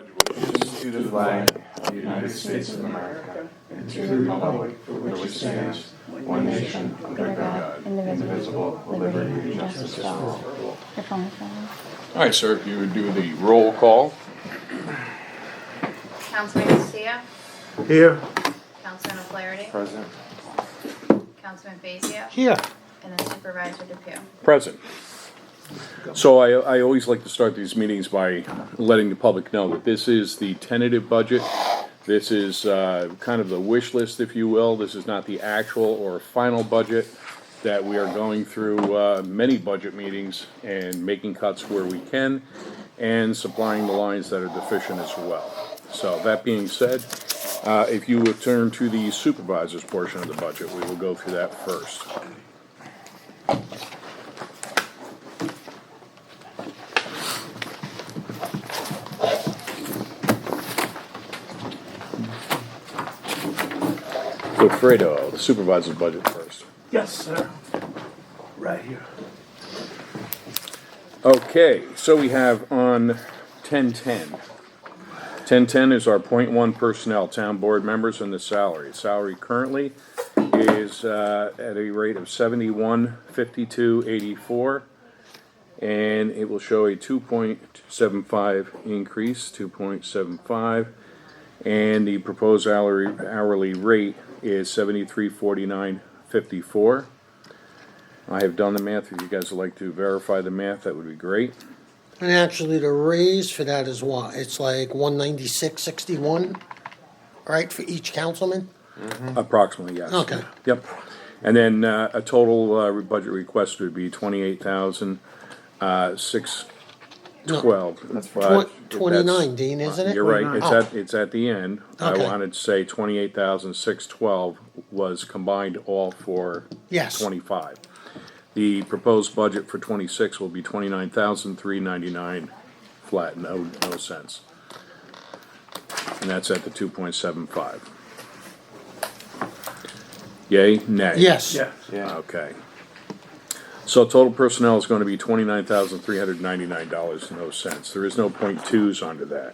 To the flag of the United States of America and to the republic for which it stands, one nation, under God, indivisible, with liberty and justice for all. All right, sir, if you would do the roll call. Councilman Castillo, Here. Councilman O'Flaherty, Present. Councilman Fazio, Here. and then Supervisor DePew. Present. So I always like to start these meetings by letting the public know that this is the tentative budget. This is kind of the wish list, if you will. This is not the actual or final budget that we are going through many budget meetings and making cuts where we can and supplying the lines that are deficient as well. So that being said, if you would turn to the supervisor's portion of the budget, we will go through that first. So Fredo, the supervisor's budget first. Yes, sir. Right here. Okay, so we have on 1010. 1010 is our .1 personnel, town board members, and the salary. Salary currently is at a rate of $71.5284, and it will show a 2.75 increase, 2.75, and the proposed hourly rate is $73.49.54. I have done the math. If you guys would like to verify the math, that would be great. And actually, the raise for that is what? It's like 196.61, right, for each councilman? Approximately, yes. Okay. Yep. And then a total budget request would be $28,612. That's Tw- 29, Dean, isn't it? You're right. Oh. It's at the end. Okay. I wanted to say 28,612 was combined all for Yes. 25. The proposed budget for 26 will be 29,399 flat, no cents. And that's at the 2.75. Yay, nay? Yes. Yeah. Yeah. Okay. So total personnel is going to be $29,399, no cents. There is no .2s under that.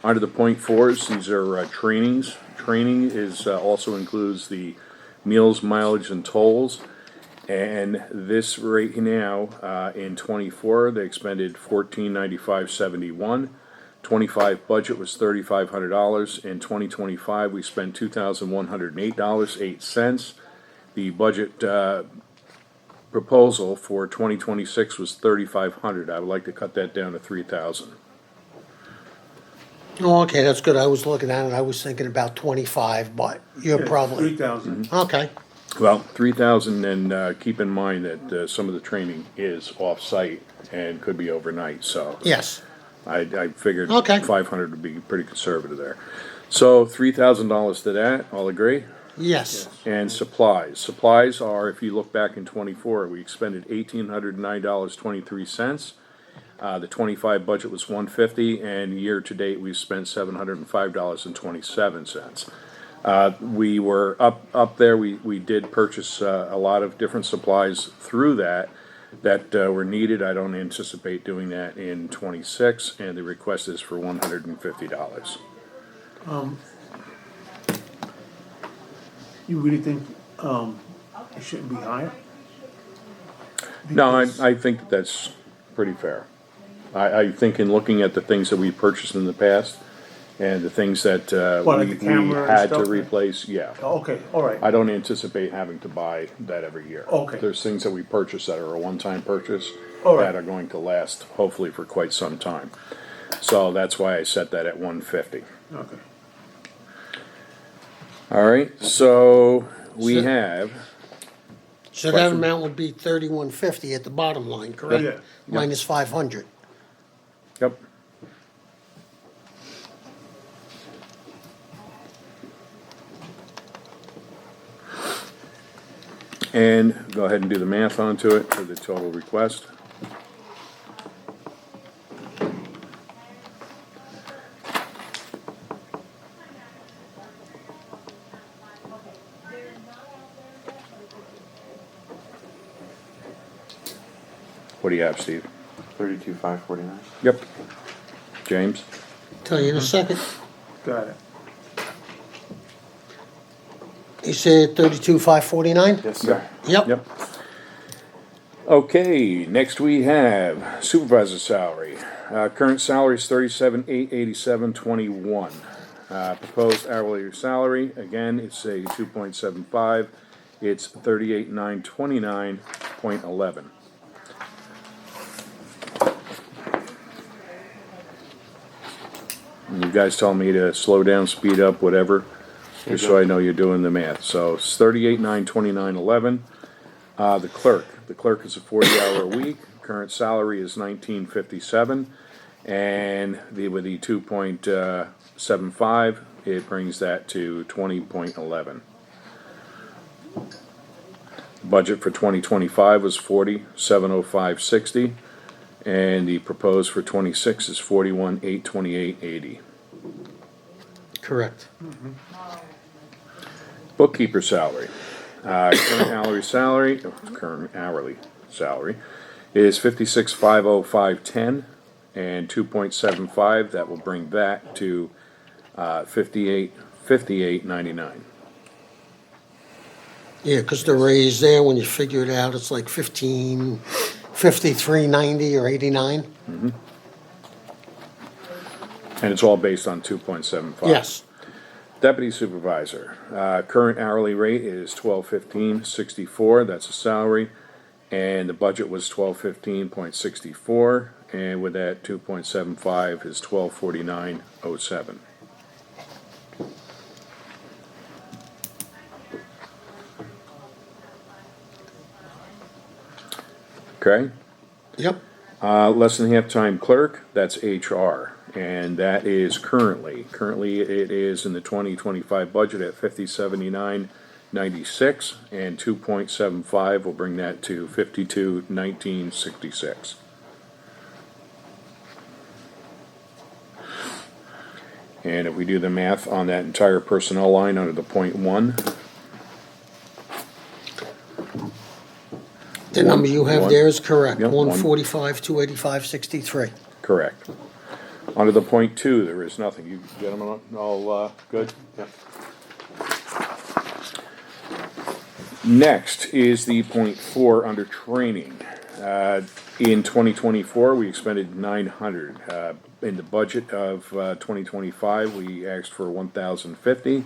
Under the .4s, these are trainings. Training is also includes the meals, mileage, and tolls. And this right now, in 24, they expended $1495.71. 25 budget was $3,500. In 2025, we spent $2,108.08. The budget proposal for 2026 was $3,500. I would like to cut that down to $3,000. Oh, okay, that's good. I was looking at it, I was thinking about 25, but you're probably, 3,000. okay. Well, 3,000, and keep in mind that some of the training is off-site and could be overnight, so. Yes. I figured Okay. 500 would be pretty conservative there. So $3,000 to that, all agree? Yes. And supplies. Supplies are, if you look back in 24, we expended $1,809.23. The 25 budget was $150, and year-to-date, we've spent $705.27. We were up there. We did purchase a lot of different supplies through that were needed. I don't anticipate doing that in 26, and the request is for $150. You really think it shouldn't be higher? No, Because- I think that's pretty fair. I think in looking at the things that we purchased in the past and the things that What, like the we camera and had to stuff? replace, yeah. Oh, okay, all right. I don't anticipate having to buy that every year. Okay. There's things that we purchase that are a one-time purchase All right. that are going to last hopefully for quite some time. So that's why I set that at 150. Okay. All right, so we So- have, So that amount would be 3150 at the bottom line, correct? Yeah. Minus 500. yep. And go ahead and do the math onto it for the total request. What do you have, Steve? 32,549. Yep. James? Tell you in a second. Got it. You said 32,549? Yes, sir. Yep. Yep. Okay, next we have supervisor salary. Current salary is 37,887.21. Proposed hourly salary, again, it's a 2.75. It's 38,929.11. You guys tell me to slow down, speed up, whatever, just so I know you're doing the math. So it's 38,929.11. The clerk is a 40-hour a week. Current salary is 1957, and with the 2.75, it brings that to 20.11. Budget for 2025 was 40,705.60, and the proposed for 26 is 41,828.80. Correct. Bookkeeper salary. Current hourly salary is 56,505.10, and 2.75. That will bring that to 58.99. Yeah, because the raise there, when you figure it out, it's like 53.90 or 89. And it's all based on 2.75. Yes. Deputy supervisor, current hourly rate is $12.15.64. That's a salary, and the budget was $12.15.64, and with that 2.75 is $12.49.07. Okay. Yep. Less than half-time clerk, that's HR, and that is currently it is in the 2025 budget at 5079.96, and 2.75 will bring that to 5219.66. And if we do the math on that entire personnel line under the .1, The number you have there is correct, Yep, 145, 285, 63. correct. Under the .2, there is nothing. You gentlemen all good? Yep. Next is the .4 under training. In 2024, we expended 900. In the budget of 2025, we asked for 1,050,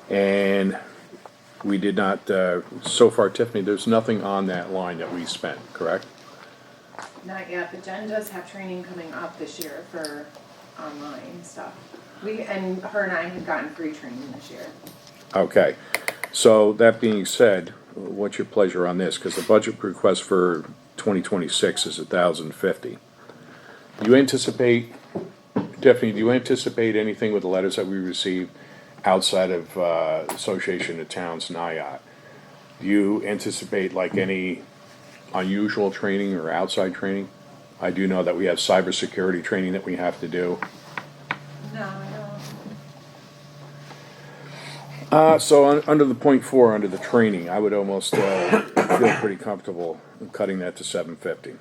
and we did not, so far, Tiffany, there's nothing on that line that we spent, correct? Not yet, but Jen does have training coming up this year for online stuff. And her and I had gotten free training this year. Okay, so that being said, what's your pleasure on this? Because the budget request for 2026 is 1,050. Do you anticipate, Tiffany, do you anticipate anything with the letters that we received outside of Association of Towns, NIAT? Do you anticipate like any unusual training or outside training? I do know that we have cybersecurity training that we have to do. No, I don't. So under the .4, under the training, I would almost feel pretty comfortable cutting that to 750.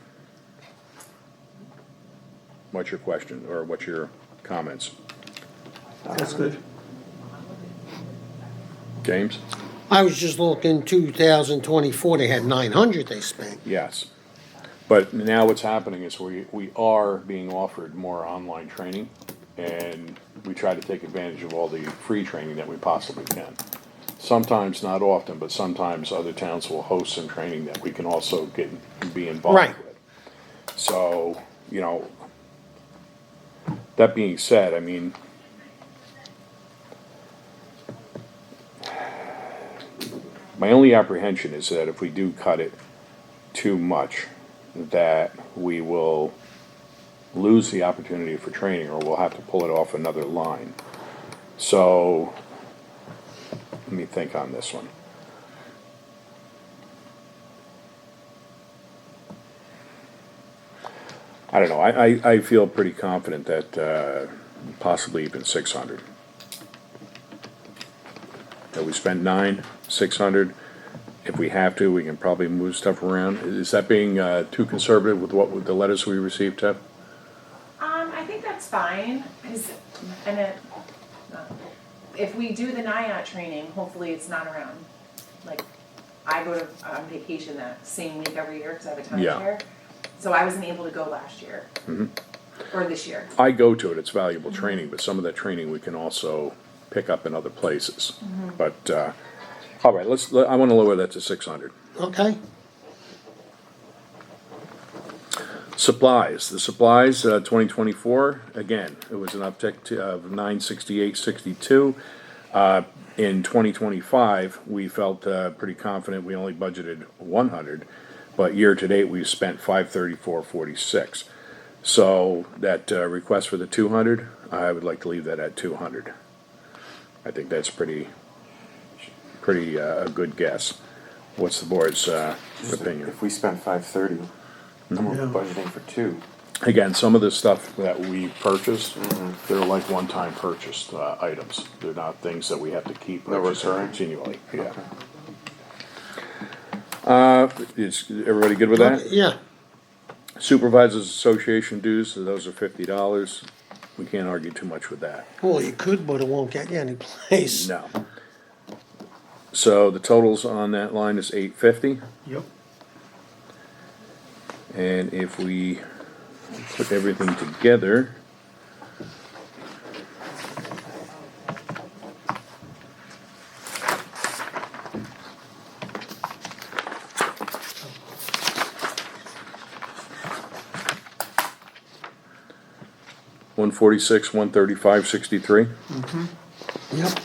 What's your question, or what's your comments? That's good. James? I was just looking, 2024, they had 900 they spent. Yes. But now what's happening is we are being offered more online training, and we try to take advantage of all the free training that we possibly can. Sometimes, not often, but sometimes other towns will host some training that we can also be involved Right. with. So, you know, that being said, I mean, my only apprehension is that if we do cut it too much, that we will lose the opportunity for training, or we'll have to pull it off another line. So, let me think on this one. I don't know, I feel pretty confident that possibly even 600. That we spend 600. If we have to, we can probably move stuff around. Is that being too conservative with the letters we received, Ted? I think that's fine, if we do the NIAT training, hopefully it's not around. Like, I go on vacation that same week every year because I have a timeshare. So I wasn't able to go last year. Or this year. I go to it, it's valuable training, but some of that training we can also pick up in other places. But, all right, I wanna lower that to 600. Okay, Supplies, the supplies, 2024, again, it was an uptick of 968.62. In 2025, we felt pretty confident, we only budgeted 100, but year-to-date, we've spent 534.46. So that request for the 200, I would like to leave that at 200. I think that's pretty a good guess. What's the board's opinion? If we spent 530, and we're budgeting for 2. Again, some of the stuff that we purchased, they're like one-time purchased items. They're not things that we have to keep No purchasing recurring? continually. Yeah. Is everybody good with that? yeah, Supervisors Association dues, so those are $50. We can't argue too much with that. well, you could, but it won't get you any place. No. So the totals on that line is $850, Yep. and if we put everything together, $146, $135.63. Yep,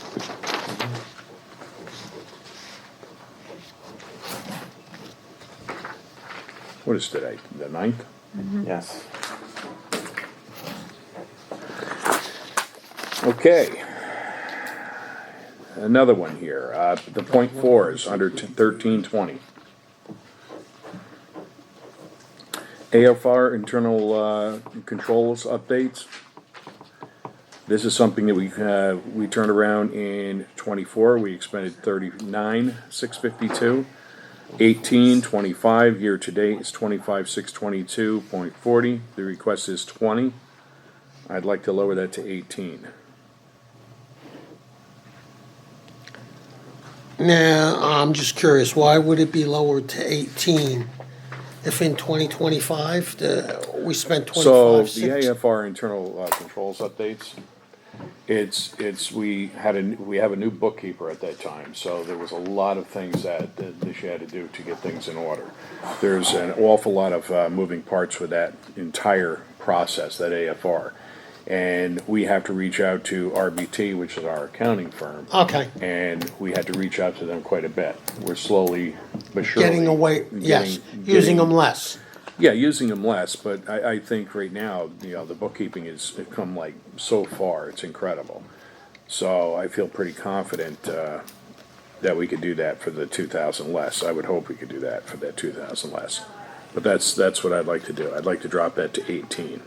What is today? The 9th? Yes. Okay. Another one here. The .4 is under 1320. AFR internal controls updates. This is something that we turned around in 24. We expended 39,652. 18, 25 year to date is 25,622.40. The request is 20. I'd like to lower that to 18. now, I'm just curious, why would it be lowered to 18 if in 2025, we spent So 25, the 6? AFR internal controls updates, we have a new bookkeeper at that time, so there was a lot of things that she had to do to get things in order. There's an awful lot of moving parts with that entire process, that AFR. And we have to reach out to RBT, which is our accounting firm. Okay, And we had to reach out to them quite a bit. We're slowly but surely. getting away, yes, getting- using them less. Yeah, using them less, but I think right now, the bookkeeping has come like so far, it's incredible. So I feel pretty confident, that we could do that for the 2,000 less. I would hope we could do that for that 2,000 less. But that's what I'd like to do. I'd like to drop that to 18.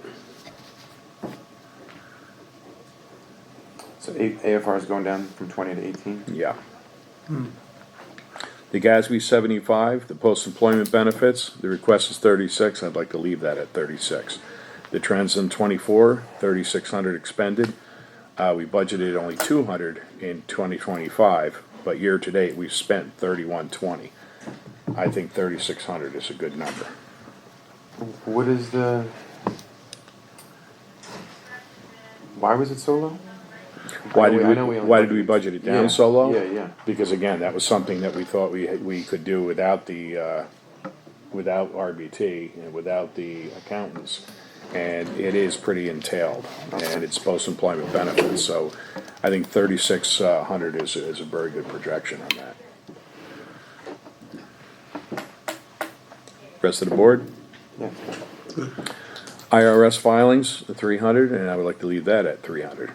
So AFR is going down from 20 to 18? Yeah. The GASB 75, the post-employment benefits, the request is 36, I'd like to leave that at 36. The trends in 24, 3,600 expended. We budgeted only 200 in 2025, but year-to-date, we've spent 3,120. I think 3,600 is a good number. What is why was it so low? Why I know we only did we budget it down Yeah, so low? yeah. Because again, that was something that we thought we could do without without RBT and without the accountants. And it is pretty entailed, and it's post-employment benefits, so I think 3,600 is a very good projection on that. Rest of the board? Yeah. IRS filings, 300, and I would like to leave that at 300.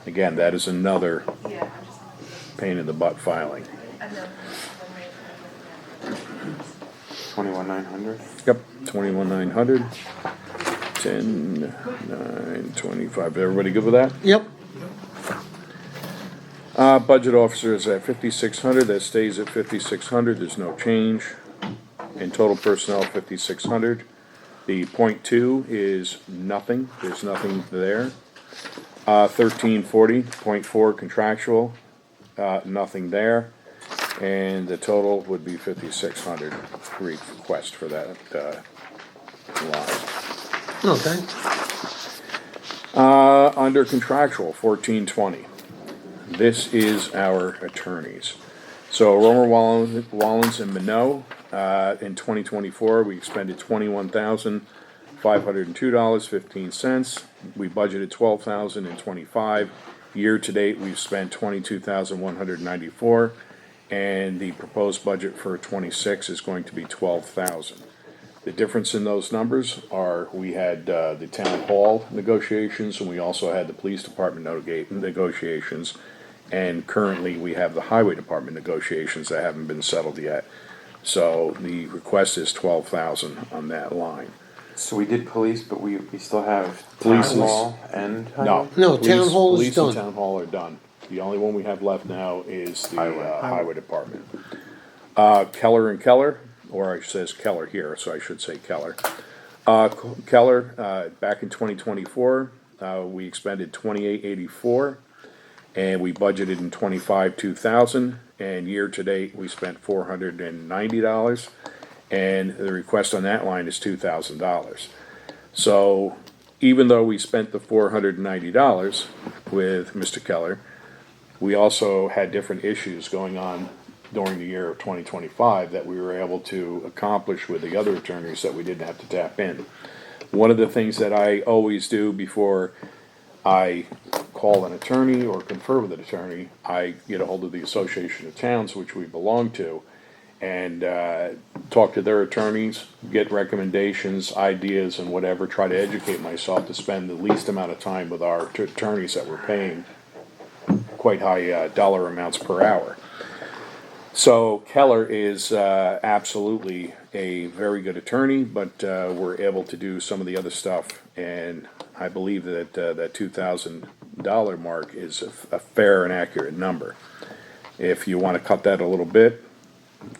Again, that is another pain in the butt filing. 21,900. Yep, 21,900, 10, 9, 25. Everybody good with that? Yep, Budget officer is at 5,600. That stays at 5,600. There's no change. and total personnel 5,600. The .2 is nothing, there's nothing there. 1340, .4 contractual, nothing there. And the total would be 5,600 request for that, line. Okay. Under contractual, 1420. This is our attorneys. So Romer, Wallens, and Minot, in 2024, we expended $21,502.15. We budgeted $12,025. Year to date, we've spent $22,194, and the proposed budget for 26 is going to be $12,000. The difference in those numbers are we had the town hall negotiations, and we also had the police department negotiations, and currently we have the highway department negotiations that haven't been settled yet. So the request is $12,000 on that line. So we did police, but we still have Police town is- hall and No. No, town hall is Police done. and town hall are done. The only one we have left now is the highway department. Keller and Keller, or it says Keller here, so I should say Keller. Keller, back in 2024, we expended $28,84, and we budgeted in 25 $2,000, and year to date we spent $490, and the request on that line is $2,000. So even though we spent the $490 with Mr. Keller, we also had different issues going on during the year of 2025 that we were able to accomplish with the other attorneys that we didn't have to tap in. One of the things that I always do before I call an attorney or confer with an attorney, I get a hold of the Association of Towns, which we belong to, and talk to their attorneys, get recommendations, ideas, and whatever, try to educate myself to spend the least amount of time with our attorneys that we're paying quite high dollar amounts per hour. So Keller is absolutely a very good attorney, but we're able to do some of the other stuff, and I believe that that $2,000 mark is a fair and accurate number. If you want to cut that a little bit,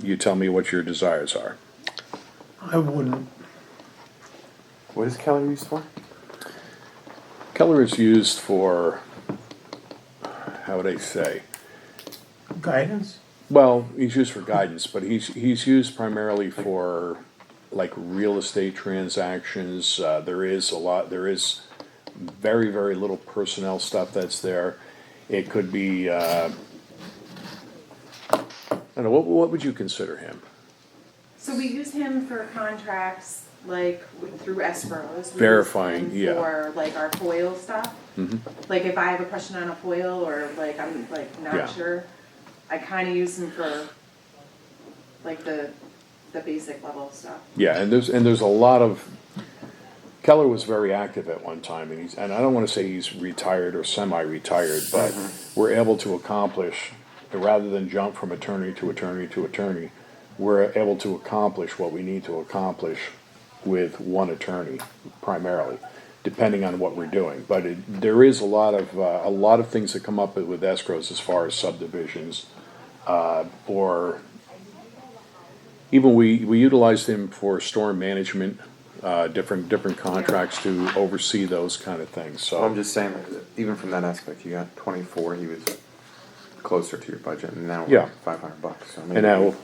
you tell me what your desires are. I wouldn't. what is Keller used for? Keller is used for, how would I say? Guidance? Well, he's used for guidance, but he's used primarily for like real estate transactions. There is very, very little personnel stuff that's there. It could be, I don't know, what would you consider him? So we use him for contracts, like through escrows. We use Verifying, him yeah. For like our FOIL stuff. Like if I have a question on a FOIL or like I'm like Yeah. not sure, I kind of use him for like the basic level stuff. Yeah, and there's a lot of, Keller was very active at one time, and I don't want to say he's retired or semi-retired, but we're able to accomplish, rather than jump from attorney to attorney to attorney, we're able to accomplish what we need to accomplish with one attorney primarily, depending on what we're doing. But there is a lot of things that come up with escrows as far as subdivisions, or even we utilized him for storm management, different contracts to oversee those kind of things. So I'm So just saying, even from that aspect, you got 24. He was closer to your budget, and now Yeah. we're $500. So maybe and now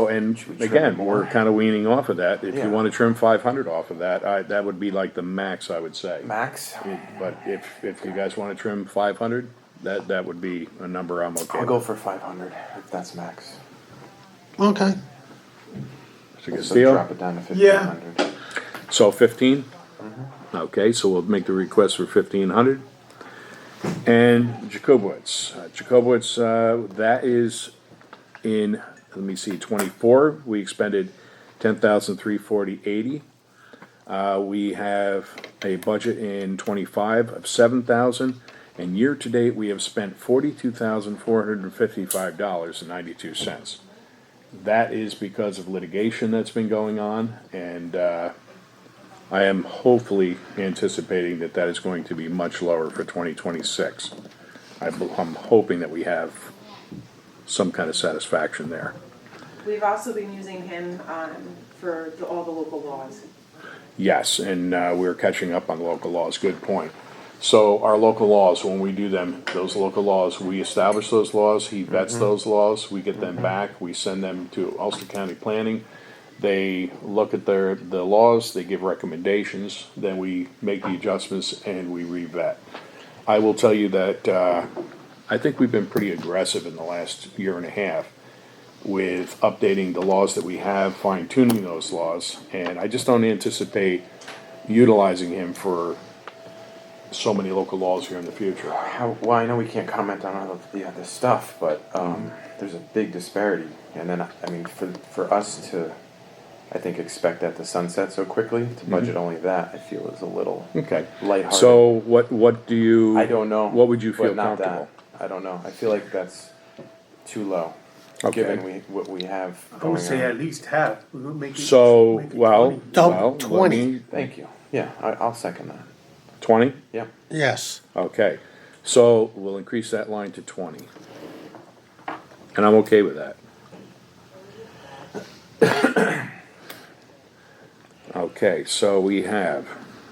and Should we trim again, it more? we're kind of weaning off of that. If Yeah. you want to trim 500 off of that, that would be like the max, I would say. max. But if you guys want to trim 500, that would be a number I'm okay I'll with. go for 500 if that's max. Okay. So good So deal? drop it down to Yeah. 1,500. So 15? Okay, so we'll make the request for 1,500. And Jacobowitz. That is in, let me see, 24, we expended 10,340.80. We have a budget in 25 of 7,000, and year to date, we have spent $42,455.92. That is because of litigation that's been going on, and I am hopefully anticipating that is going to be much lower for 2026. I'm hoping that we have some kind of satisfaction there. We've also been using him for all the local laws. Yes, and we're catching up on local laws, good point. So our local laws, when we do them, those local laws, we establish those laws, he vets those laws, we get them back, we send them to Ulster County Planning. They look at the laws, they give recommendations, then we make the adjustments and we re-vet. I will tell you that I think we've been pretty aggressive in the last year and a half with updating the laws that we have, fine tuning those laws, and I just don't anticipate utilizing him for so many local laws here in the future. Well, I know we can't comment on all of the other stuff, but there's a big disparity. And then, I mean, for us to, I think, expect that to sunset so quickly, to budget only that, I feel is a little Okay. lighthearted. So what do you? I don't know. What would you feel but not comfortable? That. I don't know. I feel like that's too low, Okay. given what we have I going would say on. at least half. We would make it. So, make it well, 20. Double, well, let 20. me- Thank you. Yeah, I'll second that. 20? Yep. Yes. Okay, so we'll increase that line to 20. And I'm okay with that. Okay, so we have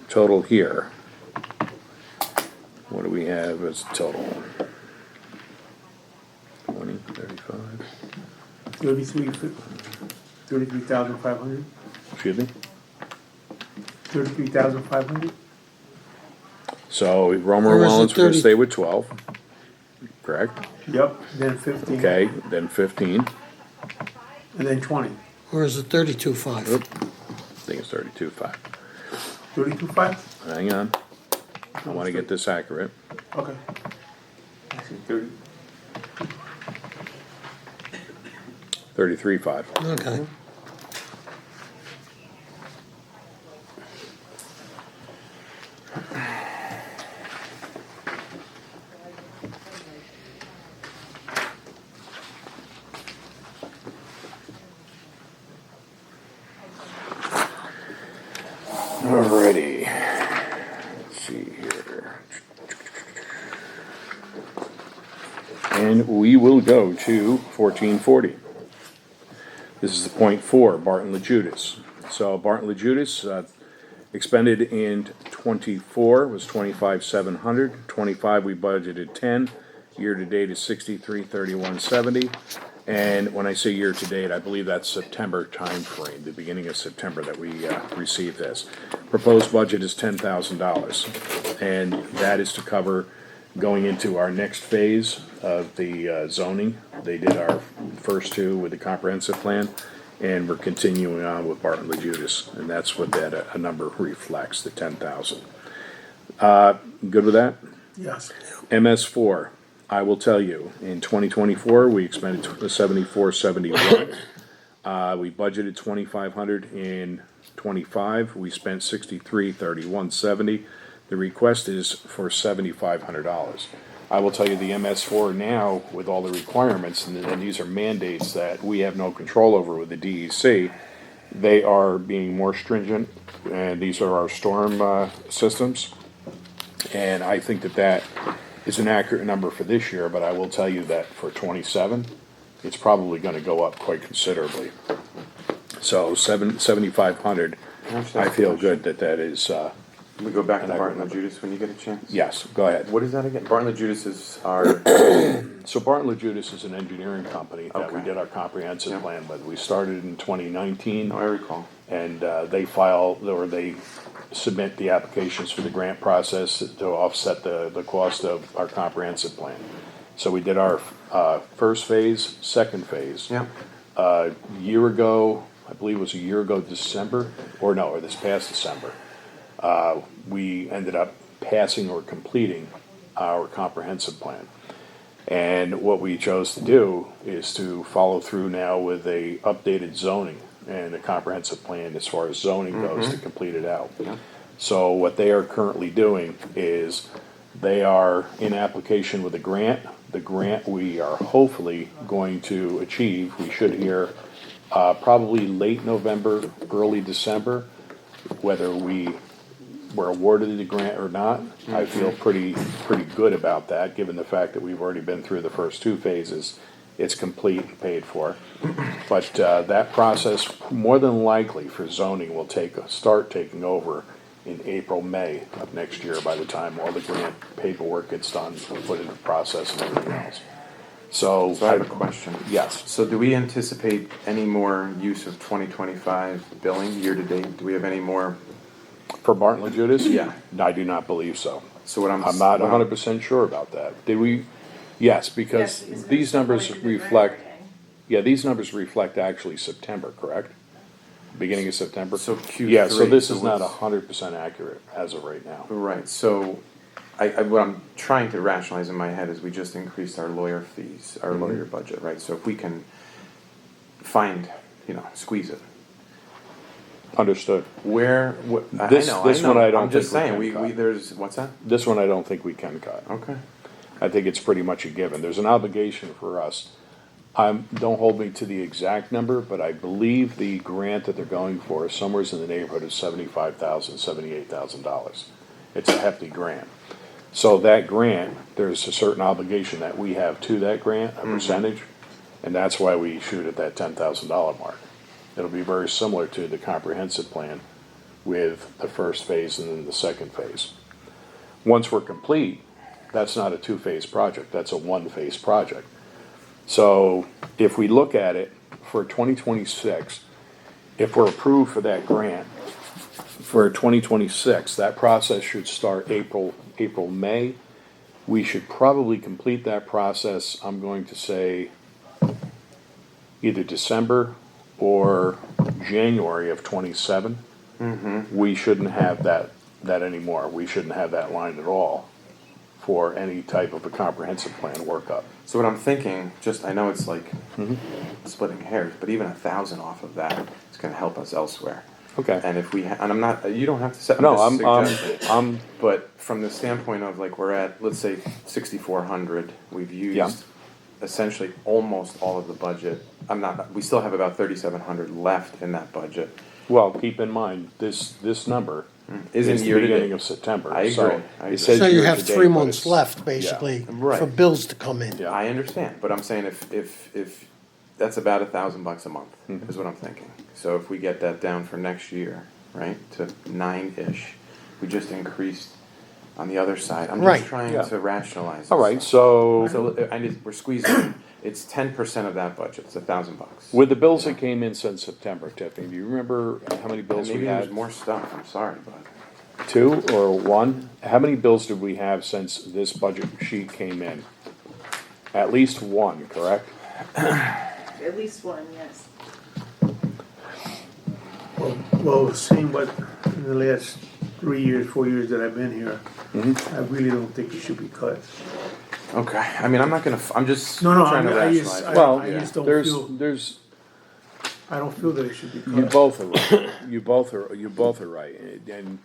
total here. What do we have as total? 20, 35, 33,500. excuse me? 33,500. So Romer Or is it Wellens, we're gonna 30? stay with 12, correct? Yep. Then 15. Okay, then 15, And then 20. Or is it 32.5? I think it's 32.5. 32.5. Hang on, I wanna get this accurate. Okay. I see 30. 33.5. Okay. Alrighty, let's see here. And we will go to 1440. This is the .4, Barton LaJudas. So Barton LaJudas, expended in '24 was 25,700. '25 we budgeted 10. Year to date is 63,3170. And when I say year to date, I believe that's September timeframe, the beginning of September that we received this. Proposed budget is $10,000, and that is to cover going into our next phase of the zoning. They did our first two with the comprehensive plan, and we're continuing on with Barton LaJudas, and that's what that a number reflects, the 10,000. Good with that? Yes. MS4, I will tell you, in 2024, we expended 7471. We budgeted 2,500 in '25. We spent 633170. The request is for $7,500. I will tell you the MS4 now, with all the requirements, and these are mandates that we have no control over with the DEC, they are being more stringent, and these are our storm systems. And I think that is an accurate number for this year, but I will tell you that for '27, it's probably gonna go up quite considerably. So 7,500, I feel good that is, We go back to And I Barton remember. LaJudas when you get a chance. yes, go ahead. What is that again? Barton LaJudas is our. So Barton LaJudas is an engineering company that we Okay. did our comprehensive Yeah. plan with. We started in 2019. No, I recall. And they file, or they submit the applications for the grant process to offset the cost of our comprehensive plan. So we did our first phase, second phase. Yeah. A year ago, I believe it was a year ago December, or this past December, we ended up passing or completing our comprehensive plan. And what we chose to do is to follow through now with a updated zoning and a comprehensive plan as far as zoning goes to complete it out. So what they are currently doing is they are in application with a grant. The grant we are hopefully going to achieve, we should hear probably late November, early December, whether we were awarded the grant or not. I feel pretty good about that, given the fact that we've already been through the first two phases it's complete and paid for. But that process, more than likely for zoning, will start taking over in April, May of next year, by the time all the grant paperwork gets done, and put into process and everything else. So So I have a question. Yes. So do we anticipate any more use of 2025 billing year to date? Do we have any more? For Barton and Judas? Yeah. I do not believe so. So what I'm not 100% sure about that. Did we? Yes, because these numbers reflect, these numbers reflect actually September, correct? Beginning of September? So Q3. Yeah, so this is so not what's- 100% accurate as of right now. Right, so what I'm trying to rationalize in my head is we just increased our lawyer fees, our lawyer budget, right? So if we can find, squeeze it. Understood. This one I don't I'm just think saying, we can cut. there's, what's that? This one I don't think we can cut. Okay. I think it's pretty much a given. There's an obligation for us. Don't hold me to the exact number, but I believe the grant that they're going for is somewhere in the neighborhood of $75,000, $78,000. It's a hefty grant. So that grant, there's a certain obligation that we have to that grant, a percentage, and that's why we shoot at that $10,000 mark. It'll be very similar to the comprehensive plan with the first phase and then the second phase. Once we're complete, that's not a two-phase project, that's a one-phase project. So if we look at it for 2026, if we're approved for that grant for 2026, that process should start April, May. We should probably complete that process, I'm going to say, either December or January of 27. We shouldn't have that anymore. We shouldn't have that line at all for any type of a comprehensive plan workup. So what I'm thinking, I know it's like splitting hairs, but even 1,000 off of that is gonna help us elsewhere. Okay. And if and I'm not, you don't have to set, No, I'm just I'm, suggesting. But from the standpoint of like, we're at, let's say, 6,400, we've used essentially almost all of the budget. We still have about 3,700 left in that budget. well, keep in mind, this number is Isn't the year to beginning date. of September. I So agree, I it agree. says So you year have to date, 3 but months it's- left, basically, Right. for bills to come in. Yeah. I understand, but I'm saying if that's about $1,000 a month, is what I'm thinking. So if we get that down for next year, right, to 9-ish, we just increased on the other side. I'm Right. just trying Yeah. to rationalize. All this right, stuff. so So we're squeezing. It's 10% of that budget. It's $1,000. with the bills that came in since September, Tiffany, do you remember how many bills Maybe we there's had? more stuff. I'm sorry, but 2 or 1? How many bills did we have since this budget sheet came in? At least 1, correct? At least one, yes. Well, seeing what in the last 3 years, 4 years that I've been here, I really don't think it should be cut. okay. I mean, I'm not gonna. I'm just No, trying to I rationalize. just, it. Well, I just don't there's, feel, I don't feel that it should be cut. you both are right. You both are right. And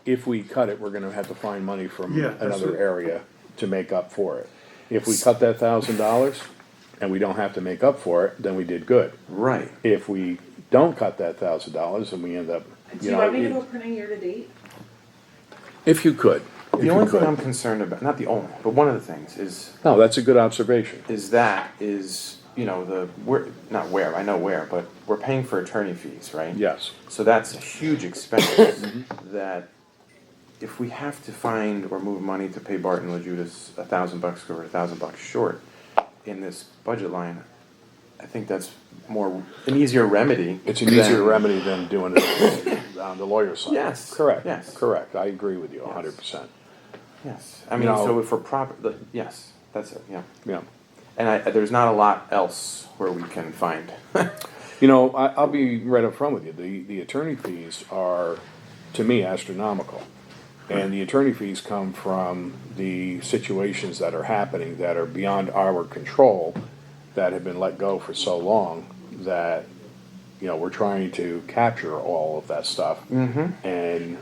if we cut it, we're gonna have to find money from Yeah, that's another it. area to make up for it. If we cut that $1,000 and we don't have to make up for it, then we did good. Right. If we don't cut that $1,000 and we end up, Do you want me to go printing year to date? if you could. if The you only thing could. I'm concerned about, not the only, but one of the things No, that's a good observation. I know where, but we're paying for attorney fees, right? Yes. So that's a huge expense that if we have to find or move money to pay Barton LaJudas $1,000 or $1,000 short in this budget line, I think that's an easier remedy. It's an easier than- remedy than doing it on the lawyer side. Yes, Correct. yes. Correct. I agree with you 100%. Yes, I mean, No. so if we're yes, that's it, yeah. Yeah. And there's not a lot else where we can find. I'll be right up front with you. The attorney fees are, to me, astronomical. And the attorney fees come from the situations that are happening that are beyond our control, that have been let go for so long that, we're trying to capture all of that stuff and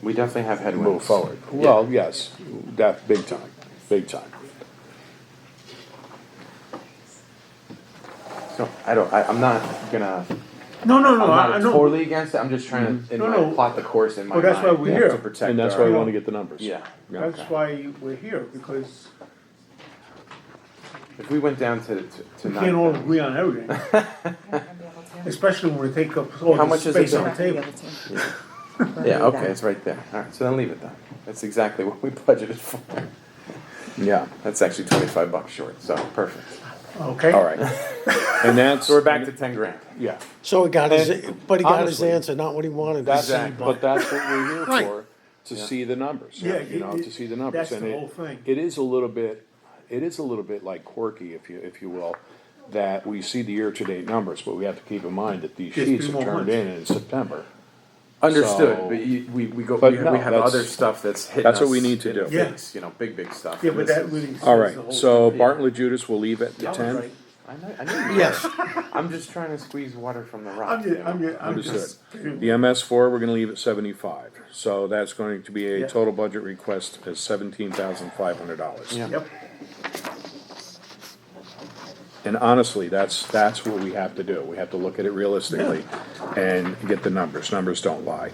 We definitely have headwinds. move forward. Yeah. Well, yes, that big time, big time. So I'm not gonna. No, I'm I not know. totally against it. I'm just trying to plot the course in my Well, that's why mind we're here. to protect. And that's our- why I want to get the numbers. Yeah. That's why we're here, because If we went down to We can't all 9,000. agree on everything, I'm gonna be able to. especially when we take up all How the much is it space on then? the table. Yeah, okay, it's right there. Alright, so then leave it then. That's exactly what we budgeted for. Yeah, That's actually $25 short, so perfect. Okay? all right. And that's. So we're back to 10 grand. Yeah, So he got his, but he got his honestly, answer, not what he wanted to that's, see, Exactly. but that's what we're here Right. for, to see the numbers, Yeah, you know, to see the numbers. that's And the whole thing. It is a little bit, like quirky, if you will, that we see the year-to-date numbers, but we have to keep in mind that these Just sheets 3 are more turned months. in September. Understood, So- but we go, But we no, have that's- other stuff that's hitting that's what us we need to in do. the Yeah. face, you know, big stuff. Yeah, but This that is- really. All says right, the whole so thing. Barton and Judas will leave at the That was 10. right. I know you Yes. are. I'm just trying to squeeze water from the rock. I'm Understood. just. The MS4, we're gonna leave at 75, so that's going to be a Yeah. total budget request of $17,500. Yeah. Yep, And honestly, that's what we have to do. We have to look at it realistically and get the numbers. Numbers don't lie.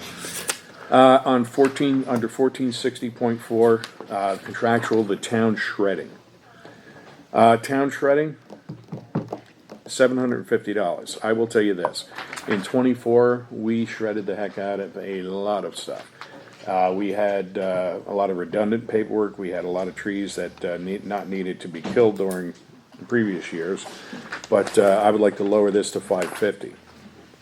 On 14, under 1460.4, contractual, the town shredding. Town shredding, $750. I will tell you this, in '24, we shredded the heck out of a lot of stuff. We had a lot of redundant paperwork, we had a lot of trees that not needed to be killed during the previous years, but I would like to lower this to $550.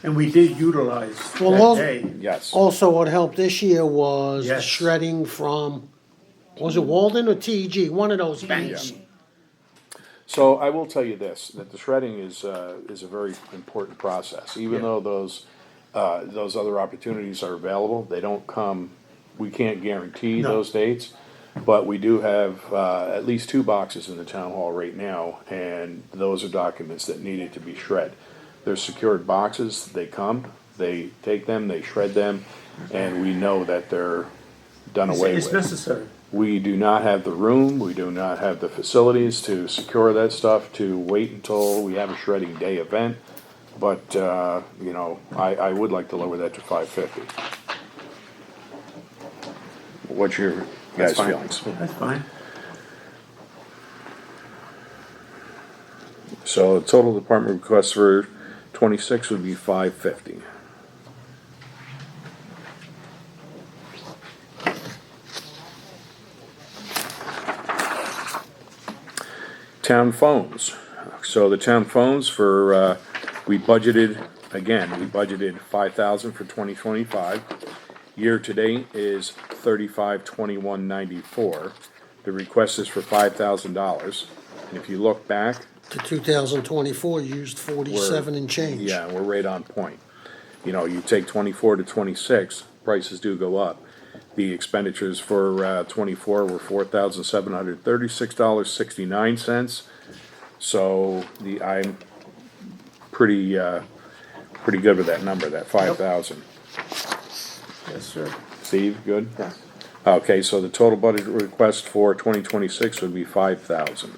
and we did utilize Well, that all- day. Yes. Also, what helped this year was the Yes. shredding from, was it Walden or TEG? One of those banks. So I will tell you this, that the shredding is a very important process. Even Yeah. though those other opportunities are available, they don't come, we can't guarantee No. those dates. But we do have at least 2 boxes in the town hall right now, and those are documents that needed to be shred. They're secured boxes, they come, they take them, they shred them, and we know that they're done away It's with. necessary. We do not have the room, we do not have the facilities to secure that stuff, to wait until we have a shredding day event. But, you know, I would like to lower that to $550. What's your That's guys' fine. feelings? That's fine. So the total department request for 26 would be $550. Town phones. So the town phones for, we budgeted 5,000 for 2025. Year to date is 35/21/94. The request is for $5,000. And if you look back, To 2024, used 47 and change. yeah, we're right on point. You know, you take 24 to 26, prices do go up. The expenditures for 24 were $4,736.69. So I'm pretty good with that number, that 5,000. Yes, sir. Steve, good? Yes. Okay, so the total budget request for 2026 would be 5,000.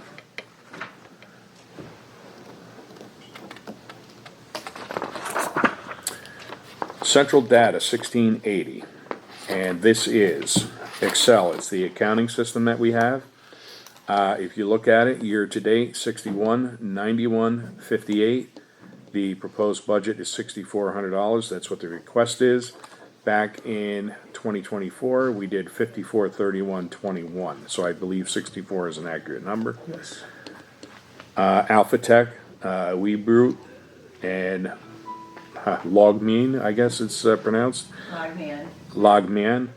Central Data 1680, and this is Excel. It's the accounting system that we have. If you look at it, year to date, 61, 91, 58. The proposed budget is $6,400. That's what the request is. Back in 2024, we did 54, 31, 21. So I believe 64 is an accurate number. Yes. Alpha Tech, Webrute, and Logmein, I guess it's pronounced. Logman. Logman,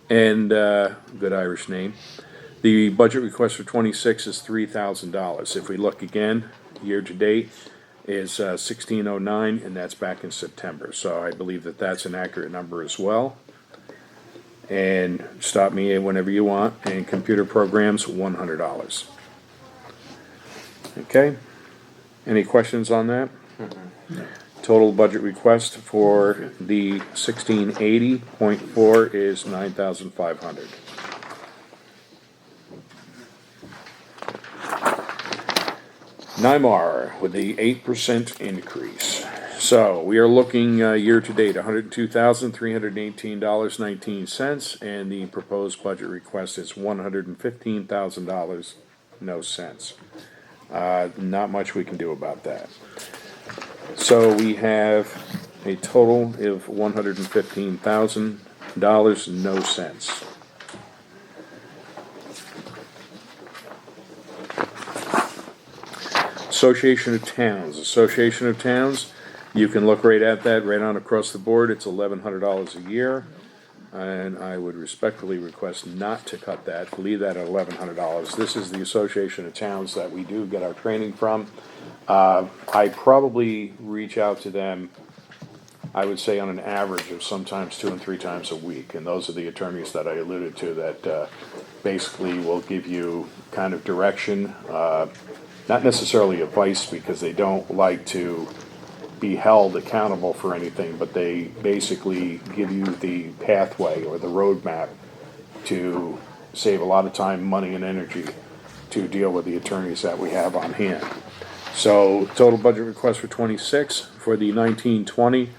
and good Irish name. The budget request for 26 is $3,000. If we look again, year to date is 1609, and that's back in September. So I believe that that's an accurate number as well. And stop me whenever you want. And computer programs, $100. Okay. Any questions on that? Total budget request for the 1680.4 is 9,500. NYMAR with the 8% increase. So we are looking year to date, $102,318.19, and the proposed budget request is $115,000, no cents. Not much we can do about that. So we have a total of $115,000, no cents. Association of Towns, you can look right at that, right on across the board, it's $1,100 a year. And I would respectfully request not to cut that, leave that at $1,100. This is the Association of Towns that we do get our training from. I probably reach out to them, I would say on an average of sometimes 2 and 3 times a week. And those are the attorneys that I alluded to that basically will give you kind of direction, not necessarily advice because they don't like to be held accountable for anything, but they basically give you the pathway or the roadmap to save a lot of time, money, and energy to deal with the attorneys that we have on hand. So total budget request for 26, for the 1920,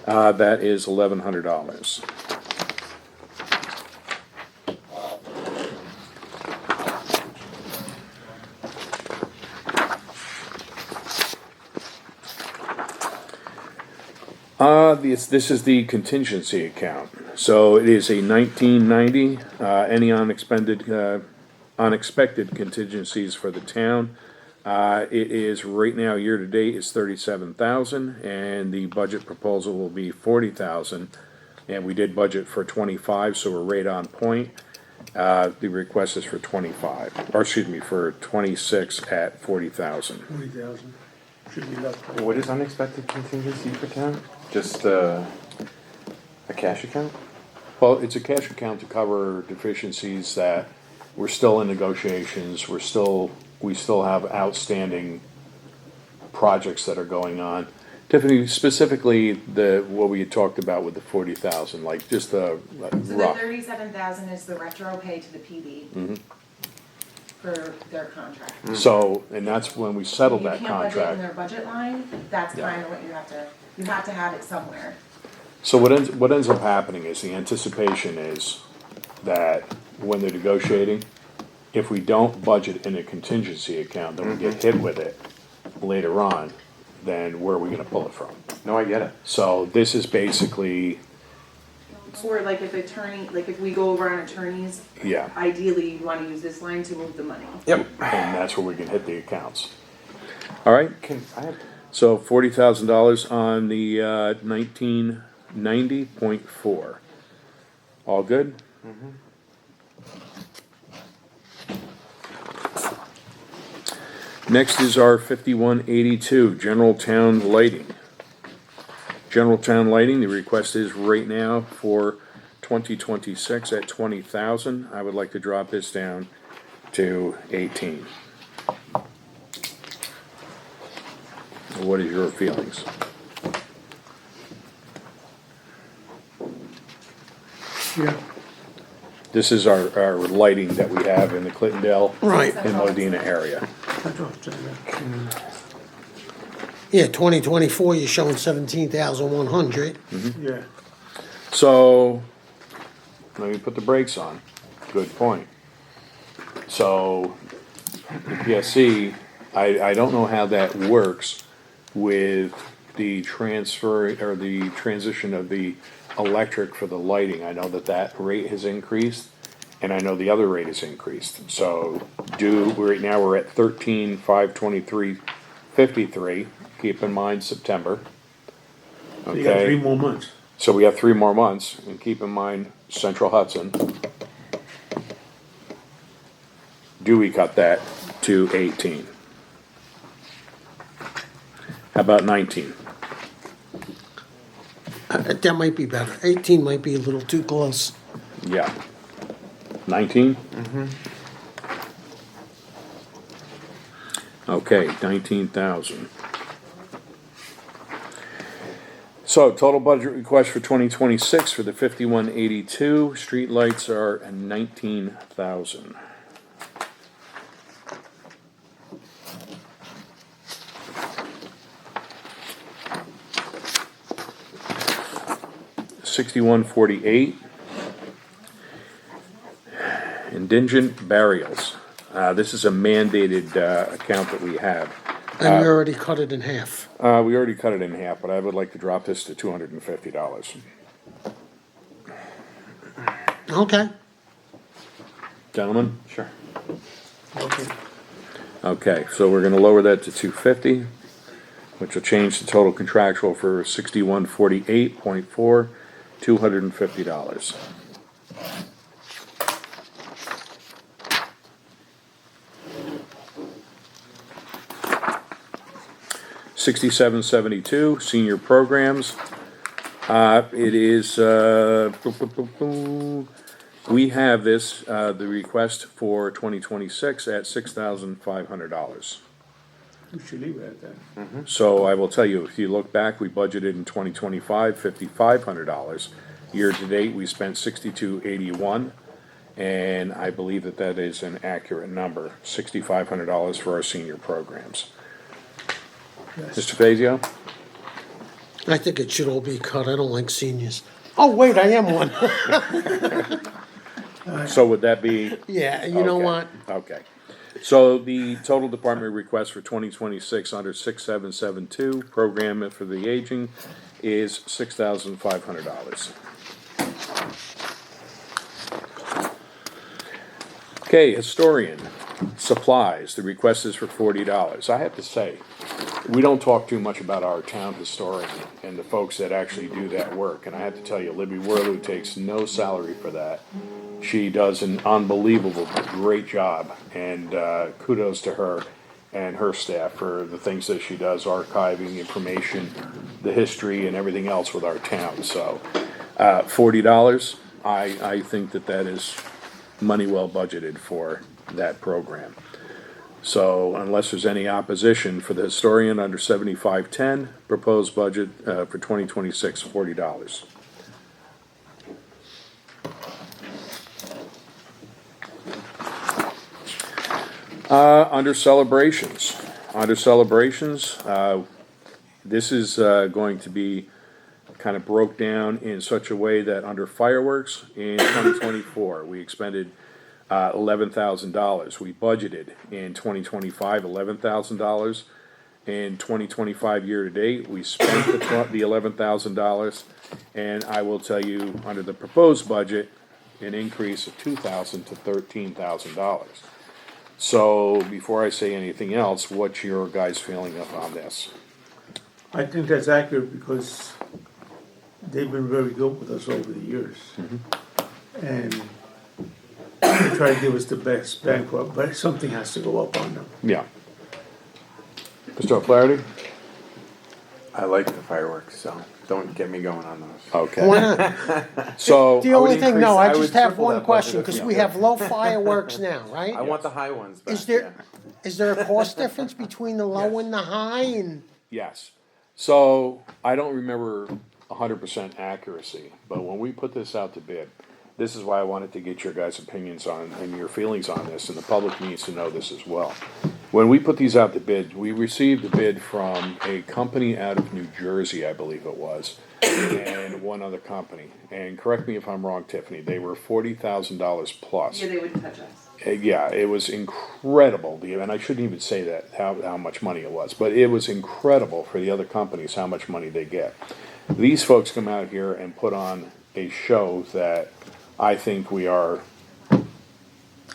that is $1,100. This is the contingency account. So it is a 1990, any unexpected contingencies for the town. It is right now, year to date, is 37,000, and the budget proposal will be 40,000. And we did budget for 25, so we're right on point. The request is for 25, or excuse me, for 26 at 40,000. 40,000, should be left. What is unexpected contingency for town? Just a cash account? Well, it's a cash account to cover deficiencies that we're still in negotiations, we still have outstanding projects that are going on. Tiffany, specifically what we had talked about with the 40,000, like just the So the rough. 37,000 is the retro pay to the PD for their contract. So, and that's when we settled that You can't budget in contract. their budget line, that's Yeah. kind of what you have to have it somewhere. So what ends up happening is the anticipation is that when they're negotiating, if we don't budget in a contingency account, then we get hit with it later on, then where are we gonna pull it from? No, I get it. So this is basically, Or like if if we go over on attorneys, yeah, ideally you wanna use this line to move the money. Yep. and that's where we can hit the accounts. All right, I have, so $40,000 on the 1990.4. All good? Next is our 5182, General Town Lighting. General Town Lighting, the request is right now for 2026 at 20,000. I would like to drop this down to 18. What is your feelings? Yeah, This is our lighting that we have in the Clintondale Right. and Modena area. I dropped that. Yeah, 2024, you're showing 17,100. Yeah, So, let me put the brakes on. Good point. So, the PSC, I don't know how that works with the transfer or the transition of the electric for the lighting. I know that rate has increased, and I know the other rate has increased. So, right now we're at 13,523.53. Keep in mind September. so you got 3 Okay, more months. so we have 3 more months, and keep in mind Central Hudson. Do we cut that to 18? How about 19? That might be better. 18 might be a little too close. Yeah. 19? Okay, 19,000. So total budget request for 2026 for the 5182, streetlights are 19,000. $61.48. Indigent burials. This is a mandated, account that we have. And we already cut it in half. We already cut it in half, but I would like to drop this to $250. Okay. Gentlemen? Sure. Okay. Okay, so we're gonna lower that to 250, which will change the total contractual for 6148.4, $250. $67.72, senior programs. It is, we have this, the request for 2026 at $6,500. We should leave it at that. So I will tell you, if you look back, we budgeted in 2025 $5,500. Year to date, we spent $62.81, and I believe that that is an accurate number, $6,500 for our senior programs. Yes. Mr. Fazio? I think it should all be cut. I don't like seniors. Oh, wait, I am one. So would that be? Yeah, you know Okay, what? Okay. So the total department request for 2026 under 6772, program for the aging, is $6,500. Okay, historian, supplies, the request is for $40. I have to say, we don't talk too much about our town historian and the folks that actually do that work. And I have to tell you, Libby Worley takes no salary for that. She does an unbelievable, great job, and kudos to her and her staff for the things that she does, archiving information, the history, and everything else with our town. So, $40, I think that that is money well budgeted for that program. So unless there's any opposition for the historian under 7510, proposed budget for 2026, $40. Under celebrations, this is going to be kind of broke down in such a way that under fireworks in 2024, we expended $11,000. We budgeted in 2025 $11,000. In 2025 year to date, we spent the $11,000, and I will tell you, under the proposed budget, an increase of $2,000 to $13,000. So before I say anything else, what's your guys' feeling on this? I think that's accurate because they've been very good with us over the years. And they try to give us the best banquet, but something has to go up on them. Yeah. Mr. O'Flaherty? I like the fireworks, so don't get me going on those. Okay. Why not? So, The only thing, no, I I would just have triple one that question, budget if because you we could. have low fireworks now, right? I want the high ones back. Is there, yeah. is there a cost difference between the low and the high, and? yes. So, I don't remember 100% accuracy, but when we put this out to bid, this is why I wanted to get your guys' opinions on and your feelings on this, and the public needs to know this as well. When we put these out to bid, we received a bid from a company out of New Jersey, I believe it was, and one other company. And correct me if I'm wrong, Tiffany, they were $40,000 plus. Yeah, they wouldn't touch us. Yeah, it was incredible, and I shouldn't even say that, how much money it was, but it was incredible for the other companies how much money they get. These folks come out here and put on a show that I think we have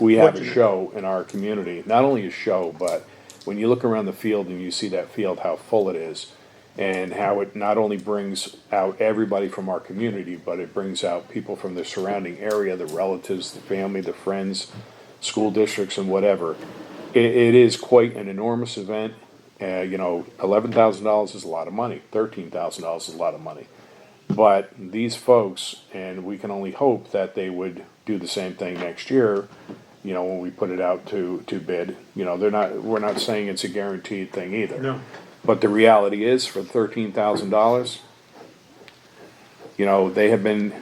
a show in our community, not only a show, but when you look around the field and you see that field, how full it is, and how it not only brings out everybody from our community, but it brings out people from the surrounding area, the relatives, the family, the friends, school districts, and whatever. It is quite an enormous event. $11,000 is a lot of money. $13,000 is a lot of money. But these folks, and we can only hope that they would do the same thing next year, when we put it out to bid. We're not saying it's a guaranteed thing either. No. But the reality is, for $13,000, they have been,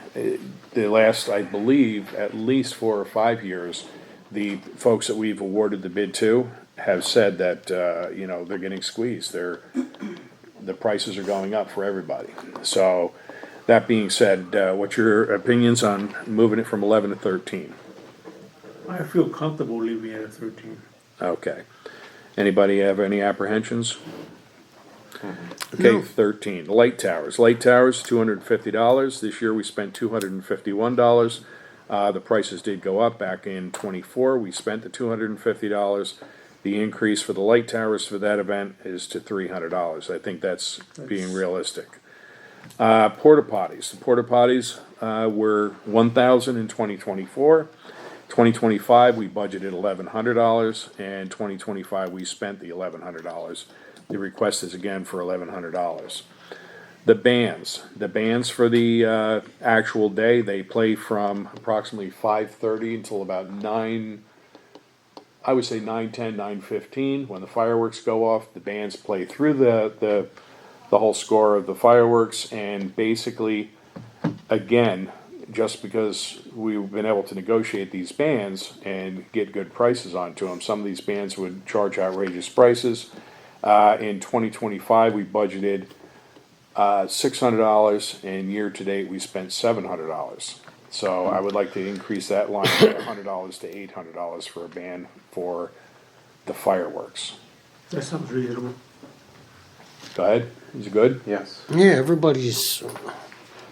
the last, I believe, at least 4 or 5 years, the folks that we've awarded the bid to have said that, they're getting squeezed. The prices are going up for everybody. So, that being said, what's your opinions on moving it from 11 to 13? I feel comfortable leaving it at 13. Okay. Anybody have any apprehensions? Okay, No. 13, light towers. Light towers, $250. This year we spent $251. The prices did go up back in '24. We spent the $250. The increase for the light towers for that event is to $300. I think that's being realistic. Porta potties. The porta potties were $1,000 in 2024. 2025 we budgeted $1,100, and 2025 we spent the $1,100. The request is again for $1,100. The bands for the actual day, they play from approximately 5:30 until about 9. I would say 9:10, 9:15. When the fireworks go off, the bands play through the whole score of the fireworks, and basically, again, just because we've been able to negotiate these bands and get good prices onto them, some of these bands would charge outrageous prices. In 2025, we budgeted $600, and year to date, we spent $700. So I would like to increase that line from $100 to $800 for a band for the fireworks. That sounds reasonable. Go ahead, is it good? Yes. Yeah, everybody's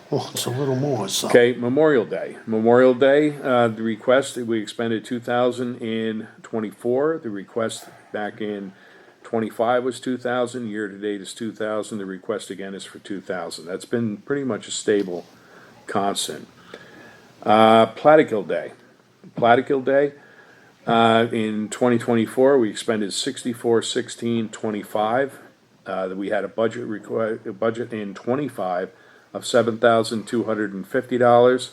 wants a little more, so. Okay, Memorial Day. Memorial Day, the request, we expended $2,000 in '24. The request back in '25 was $2,000. Year to date is $2,000. The request again is for $2,000. That's been pretty much a stable constant. Plattekill Day. Plattekill Day, in 2024, we expended $64,1625. We had a budget in '25 of $7,250.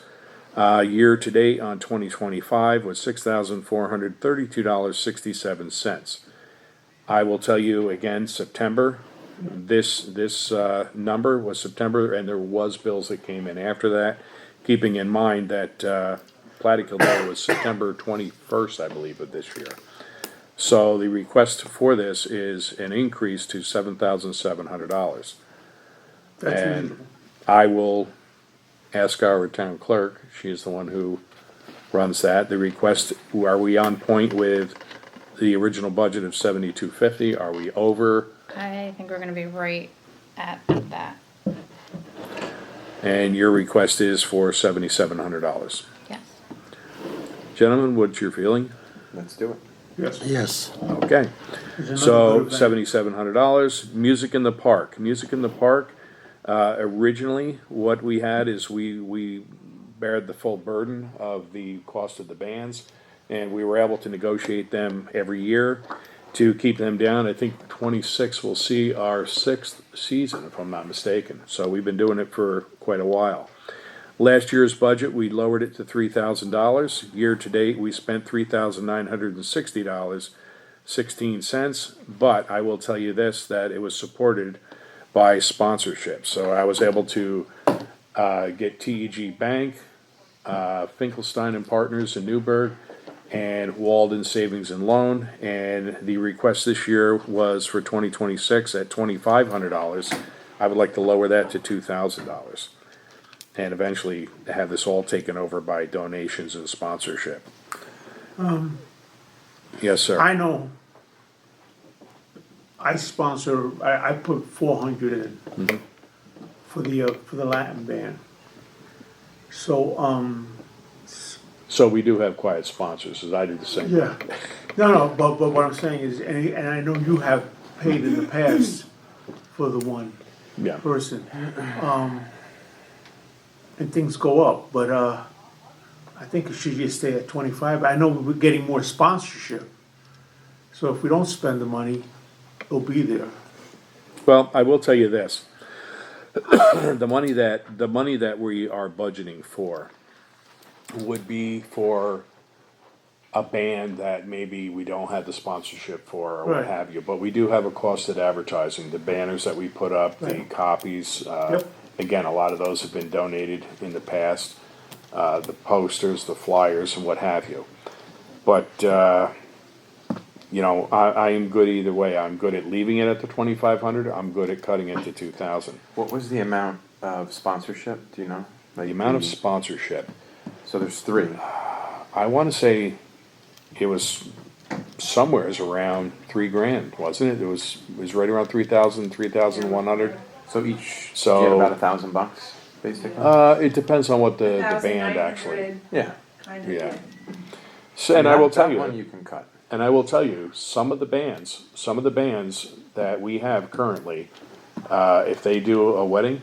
Year to date on 2025 was $6,432.67. I will tell you again, September, this number was September, and there was bills that came in after that, keeping in mind that Plattekill Day was September 21st, I believe, of this year. So the request for this is an increase to $7,700. That's And reasonable. I will ask our town clerk, she is the one who runs that, the request, are we on point with the original budget of $7,250? Are we over? I think we're gonna be right at that. And your request is for $7,700. Yes. Gentlemen, what's your feeling? Let's do it. Yes. Yes. Okay, There's another so good event. $7,700. Music in the Park. Music in the Park, originally, what we had is we bared the full burden of the cost of the bands, and we were able to negotiate them every year to keep them down. I think '26 will see our 6th season, if I'm not mistaken. So we've been doing it for quite a while. Last year's budget, we lowered it to $3,000. Year to date, we spent $3,960.16. But I will tell you this, that it was supported by sponsorship. So I was able to get TEG Bank, Finkelstein and Partners in Newburgh, and Walden Savings and Loan. And the request this year was for 2026 at $2,500. I would like to lower that to $2,000. And eventually have this all taken over by donations and sponsorship. Yes, sir. I know. I put 400 in for the Latin band. So, So we do have quiet sponsors, as I do the same. yeah. No, but what I'm saying is, and I know you have paid in the past for the one Yeah. person. And things go up, but I think it should just stay at 25. I know we're getting more sponsorship. So if we don't spend the money, it'll be there. Well, I will tell you this. The money that we are budgeting for would be for a band that maybe we don't have the sponsorship for or what Right. have you, but we do have a cost of advertising, the banners that we put up, the Right. copies, Yep. again, a lot of those have been donated in the past, the posters, the flyers, and what have you. But, I am good either way. I'm good at leaving it at the 2,500. I'm good at cutting it to 2,000. What was the amount of sponsorship? Do you know? The amount of sponsorship, So there's 3. I want to say it was somewheres around $3,000, wasn't it? It was right around 3,000, 3,100. So each, So- you get about $1,000, basically? It depends on what the band 1,900 actually. Yeah. Kind of, Yeah. yeah. So, and I will tell That you, one you can cut. and I will tell you, some of the bands that we have currently, if they do a wedding,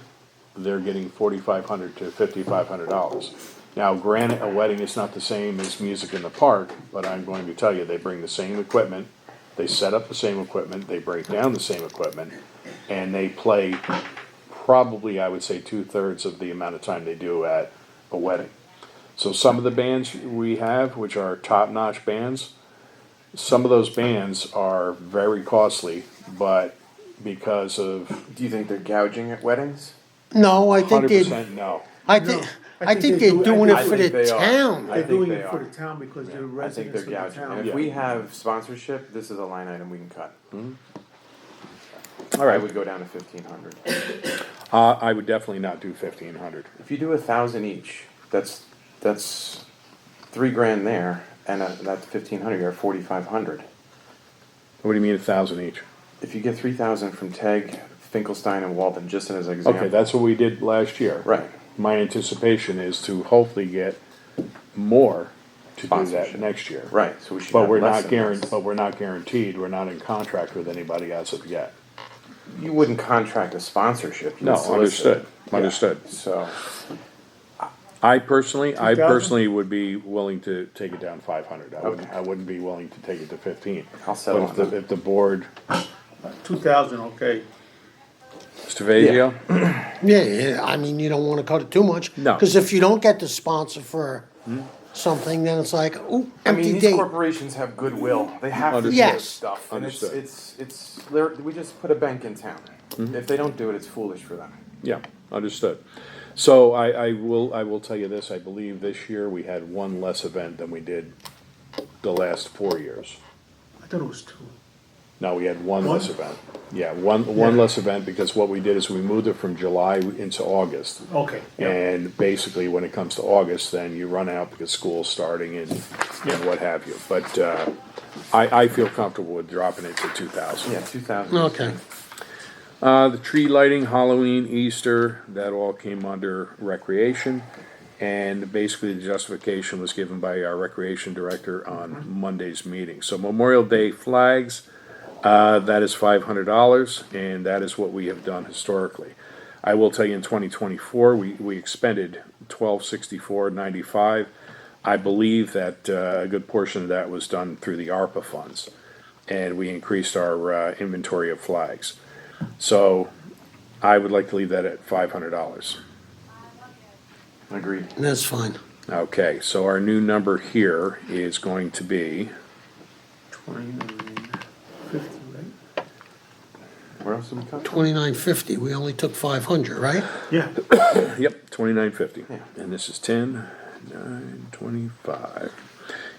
they're getting $4,500 to $5,500. Now, granted, a wedding is not the same as music in the park, but I'm going to tell you, they bring the same equipment, they set up the same equipment, they break down the same equipment, and they play probably, I would say, 2/3 of the amount of time they do at a wedding. So some of the bands we have, which are top-notch bands, some of those bands are very costly, but because of Do you think they're gouging at weddings? No, I think they, 100% no. I No, think, I I think think they they're do- doing I it for think the they are. town. I They're think doing they it for are. the town because they're I think residents they're of the gouging. town. And if we have sponsorship, this is a line item we can cut. All I right, would go down to 1,500. I would definitely not do 1,500. If you do 1,000 each, that's $3,000 there, and that's 1,500. You're at 4,500. What do you mean 1,000 each? If you get 3,000 from Teg, Finkelstein, and Walden, just as an example. Okay, that's what we did last year. Right. My anticipation is to hopefully get more to do that Sponsorship. next year. Right. So we should. But have we're less not than guaranteed, this. but we're not guaranteed, we're not in contract with anybody as of yet. You wouldn't contract a sponsorship. You No, would solicit. understood. Yeah. So I personally 2,000? would be willing to take it down 500. Okay. I wouldn't be willing to take it to 15. I'll settle But on that. if the board, 2,000, okay. Mr. Fazio? Yeah, I mean, you don't wanna cut it too much. No. Cause if you don't get the sponsor for something, then it's like, ooh, I mean, empty these date. corporations have goodwill. They have to do Understood. this stuff, and Understood. we just put a bank in town. If they don't do it, it's foolish for them. Yeah, understood. So I will tell you this, I believe this year we had one less event than we did the last 4 years. I thought it was 2. No, we had one One? less event. Yeah, one less event, because what we did is we moved it from July into August. Okay, yeah. And basically, when it comes to August, then you run out because school's starting and what have you. But I feel comfortable with dropping it to 2,000. Yeah, 2,000. Okay, The tree lighting, Halloween, Easter, that all came under recreation. And basically, the justification was given by our recreation director on Monday's meeting. So Memorial Day flags, that is $500, and that is what we have done historically. I will tell you, in 2024, we expended $1,264.95. I believe that a good portion of that was done through the ARPA funds, and we increased our inventory of flags. So I would like to leave that at $500. Agreed. that's fine. Okay, so our new number here is going to be, 2950, right? Where else did we cut? 2950, we only took 500, right? Yeah, yep, 2950. Yeah. And this is 10, 9, 25.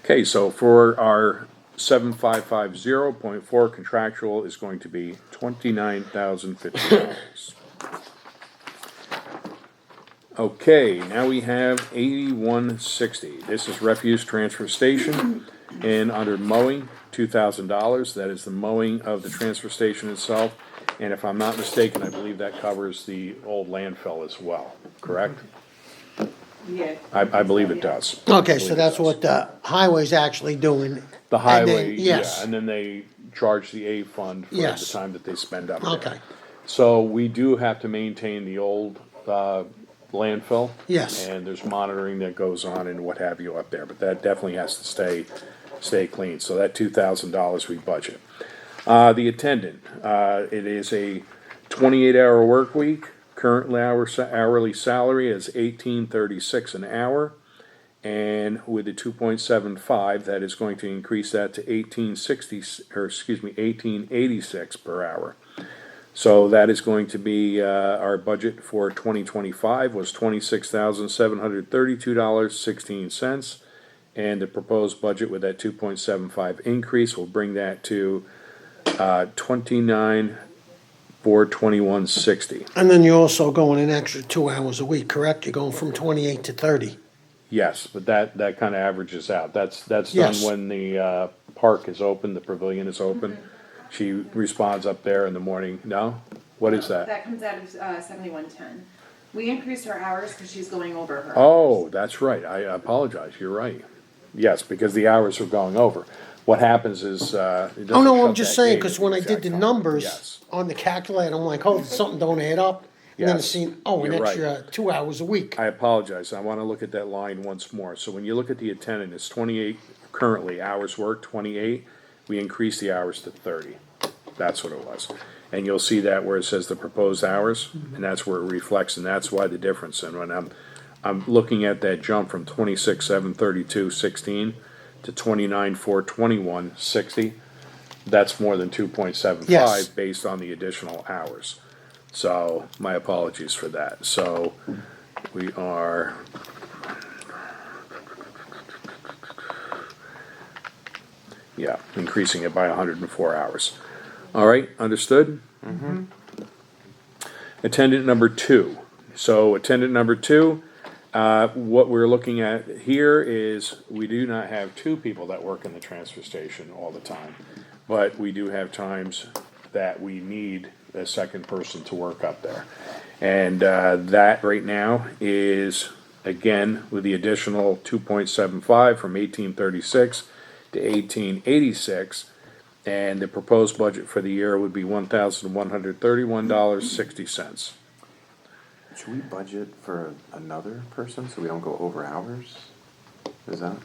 Okay, so for our 7550.4 contractual is going to be $29,050. Okay, now we have 8160. This is refuse transfer station, and under mowing, $2,000. That is the mowing of the transfer station itself. And if I'm not mistaken, I believe that covers the old landfill as well, correct? Yeah. I believe it does. Okay, so that's what the highway's actually doing. The And then- highway, yes. yeah, and then they charge the A fund for the Yes. time that they spend up there. Okay, So we do have to maintain the old landfill. Yes. And there's monitoring that goes on and what have you up there, but that definitely has to stay clean. So that $2,000 we budget. The attendant, it is a 28-hour work week. Current hourly salary is $18.36 an hour. And with the 2.75, that is going to increase that to $18.86 per hour. So that is going to be, our budget for 2025 was $26,732.16. And the proposed budget with that 2.75 increase will bring that to $29,421.60. and then you're also going an extra 2 hours a week, correct? You're going from 28 to 30. Yes, but that kinda averages out. That's done Yes. when the, park is open, the pavilion is open. She responds up there in the morning. No? What is that? That comes out of 7110. We increased her hours because she's going over her. Oh, that's right. I apologize. You're right. Yes, because the hours are going over. What happens is, it doesn't Oh, no, I'm shut just that saying, gate cause at when I exact did the time. numbers Yes. on the calculator, I'm like, oh, something don't add up. And then I Yes. seen, oh, an You're right. extra 2 hours a week. I apologize. I wanna look at that line once more. So when you look at the attendant, it's 28, currently, hours worked, 28. We increased the hours to 30. That's what it was. And you'll see that where it says the proposed hours, and that's where it reflects, and that's why the difference. And when I'm looking at that jump from 26,732.16 to 29,421.60, that's more than 2.75 Yes. based on the additional hours. So my apologies for that. So we are. Yeah, increasing it by 104 hours. All right, understood? Attendant number 2. So attendant number 2, what we're looking at here is we do not have 2 people that work in the transfer station all the time. But we do have times that we need a second person to work up there. And that right now is, again, with the additional 2.75 from 1836 to 1886. And the proposed budget for the year would be $1,131.60. Should we budget for another person so we don't go over hours? Is that?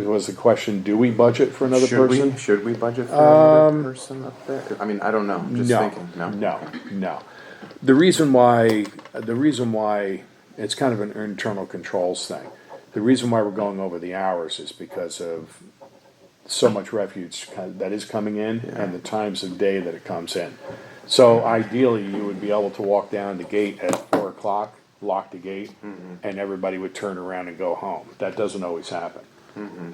Was the question, do we budget for another person? Should we budget for another person up there? I mean, I don't know, I'm just No, thinking, no? no. The reason why, it's kind of an internal controls thing. The reason why we're going over the hours is because of so much refuge that is coming in and the times of day that it comes in. So ideally, you would be able to walk down the gate at 4 o'clock, lock the gate, and everybody would turn around and go home. That doesn't always happen.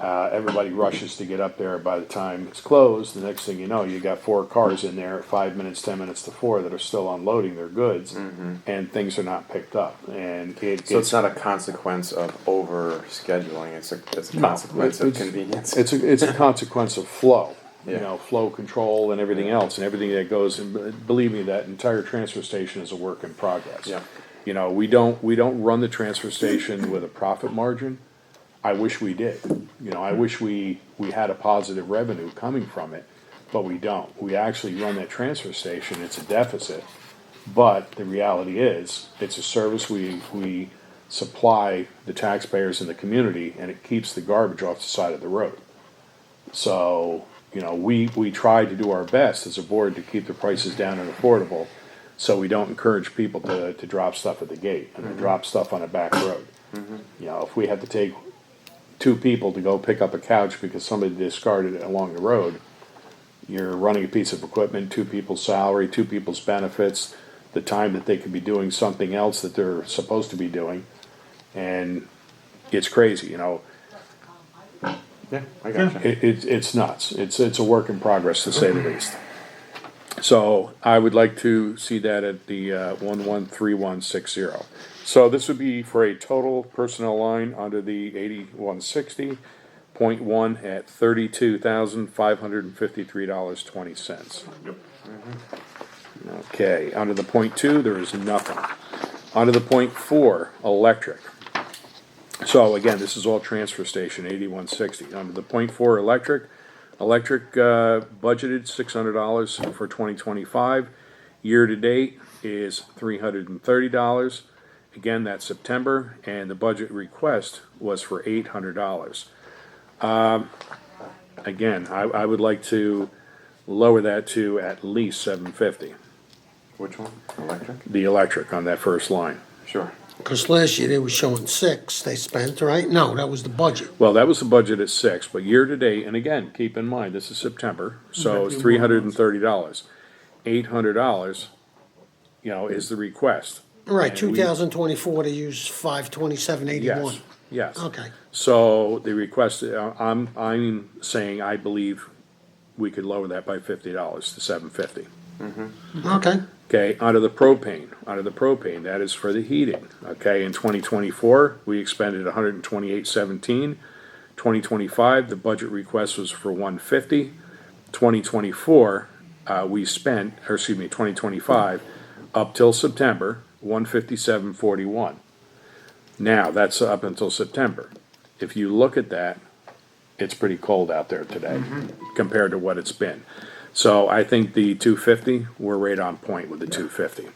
Everybody rushes to get up there. By the time it's closed, the next thing you know, you got 4 cars in there at 5 minutes, 10 minutes to 4 that are still unloading their goods, and things are not picked up. And So it's not a consequence of over scheduling, it's a consequence of convenience. It's a consequence of flow. You Yeah. know, flow control and everything else, and everything that goes. And believe me, that entire transfer station is a work in progress. Yeah. You know, we don't run the transfer station with a profit margin. I wish we did. You know, I wish we had a positive revenue coming from it, but we don't. We actually run that transfer station. It's a deficit, but the reality is, it's a service we supply the taxpayers in the community, and it keeps the garbage off the side of the road. So, you know, we try to do our best as a board to keep the prices down and affordable, so we don't encourage people to drop stuff at the gate and to drop stuff on a back road. You know, if we have to take 2 people to go pick up a couch because somebody discarded it along the road, you're running a piece of equipment, 2 people's salary, 2 people's benefits, the time that they could be doing something else that they're supposed to be doing, and it's crazy, you know. Yeah, I got you. It's nuts. It's a work in progress, to say the least. So I would like to see that at the 113160. So this would be for a total personnel line under the 8160.1 at $32,553.20. Okay, under the .2, there is nothing. Under the .4, electric. So again, this is all transfer station, 8160. Under the .4 electric budgeted $600 for 2025. Year to date is $330. Again, that's September, and the budget request was for $800. Again, I would like to lower that to at least $750. Which one? Electric? The electric on that first line. Sure. Cause last year they were showing 6 they spent, right? No, that was the budget. Well, that was the budget at 6, but year to date, and again, keep in mind, this is September, so it's $330. $800, you know, is the request. Right, And we- 2024, they used 527.81. Yes. Okay. So the request, I'm saying I believe we could lower that by $50 to $750. Okay, Okay, out of the propane, that is for the heating. Okay, in 2024, we expended 128.17. 2025, the budget request was for 150. 2024, we spent, or excuse me, 2025, up till September, 157.41. Now, that's up until September. If you look at that, it's pretty cold out there today compared to what it's been. So I think the 250, we're right on point with the 250.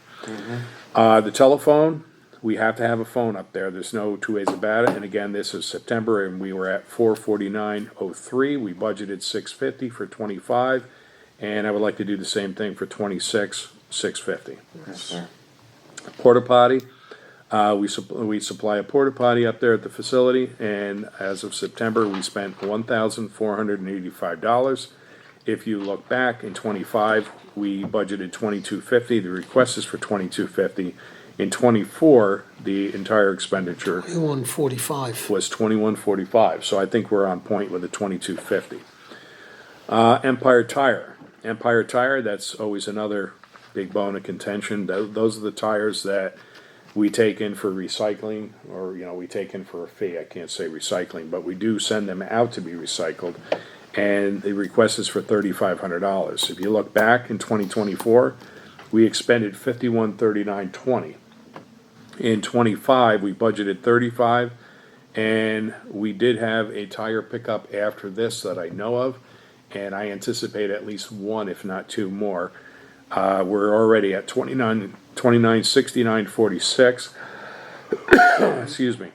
The telephone, we have to have a phone up there. There's no two ways about it. And again, this is September, and we were at 449.03. We budgeted 650 for 25, and I would like to do the same thing for 26, 650. Yes, sir. Porta potty, we supply a porta potty up there at the facility, and as of September, we spent $1,485. If you look back in 25, we budgeted 2250. The request is for 2250. In 24, the entire expenditure 145. was 2145. So I think we're on point with the 2250. Empire Tire, that's always another big bone of contention. Those are the tires that we take in for recycling, or we take in for a fee. I can't say recycling, but we do send them out to be recycled. And the request is for $3,500. If you look back in 2024, we expended $5139.20. In 25, we budgeted 35, and we did have a tire pickup after this that I know of, and I anticipate at least one, if not two more. We're already at 2969.46. Excuse me.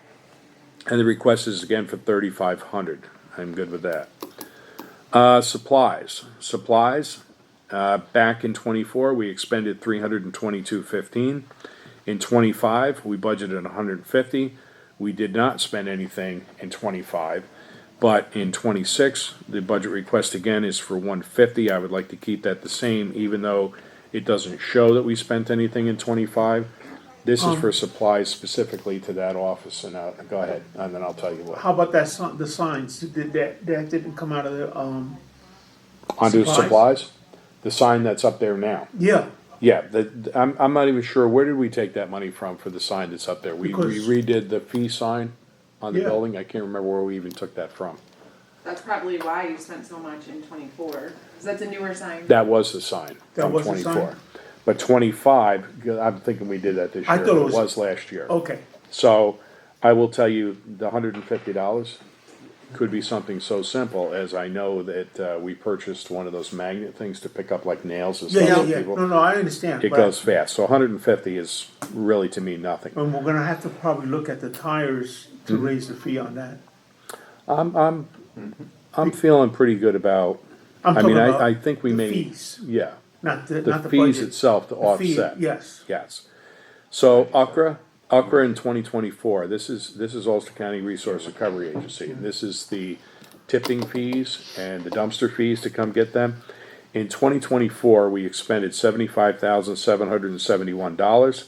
And the request is again for 3,500. I'm good with that. Supplies. Back in 24, we expended 322.15. In 25, we budgeted 150. We did not spend anything in 25. But in 26, the budget request again is for 150. I would like to keep that the same, even though it doesn't show that we spent anything in 25. This is for supplies specifically to that office, and go ahead, and then I'll tell you what. How about that, the signs, that didn't come out of the, Under supplies, the sign that's up there now. yeah, Yeah, I'm not even sure, where did we take that money from for the sign that's up there? We Because- redid the fee sign on the Yeah. building, I can't remember where we even took that from. That's probably why you spent so much in 24, because that's a newer sign. That was the sign That from was the 24. sign? But 25, I'm thinking we did that this I year, thought it it was- was last year. okay. So, I will tell you, the $150 could be something so simple as I know that we purchased one of those magnet things to pick up like nails and stuff. Yeah, for yeah, people. no, I understand. It but- goes fast, so 150 is really to me nothing. And we're gonna have to probably look at the tires to raise the fee on that. I'm feeling pretty good about, I'm I mean, talking about I think we the may, fees, yeah, not the the budget. fees itself to The fee, offset. yes. Yes. So Ukra in 2024, this is Ulster County Resource Recovery Agency. This is the tipping fees and the dumpster fees to come get them. In 2024, we expended $75,771.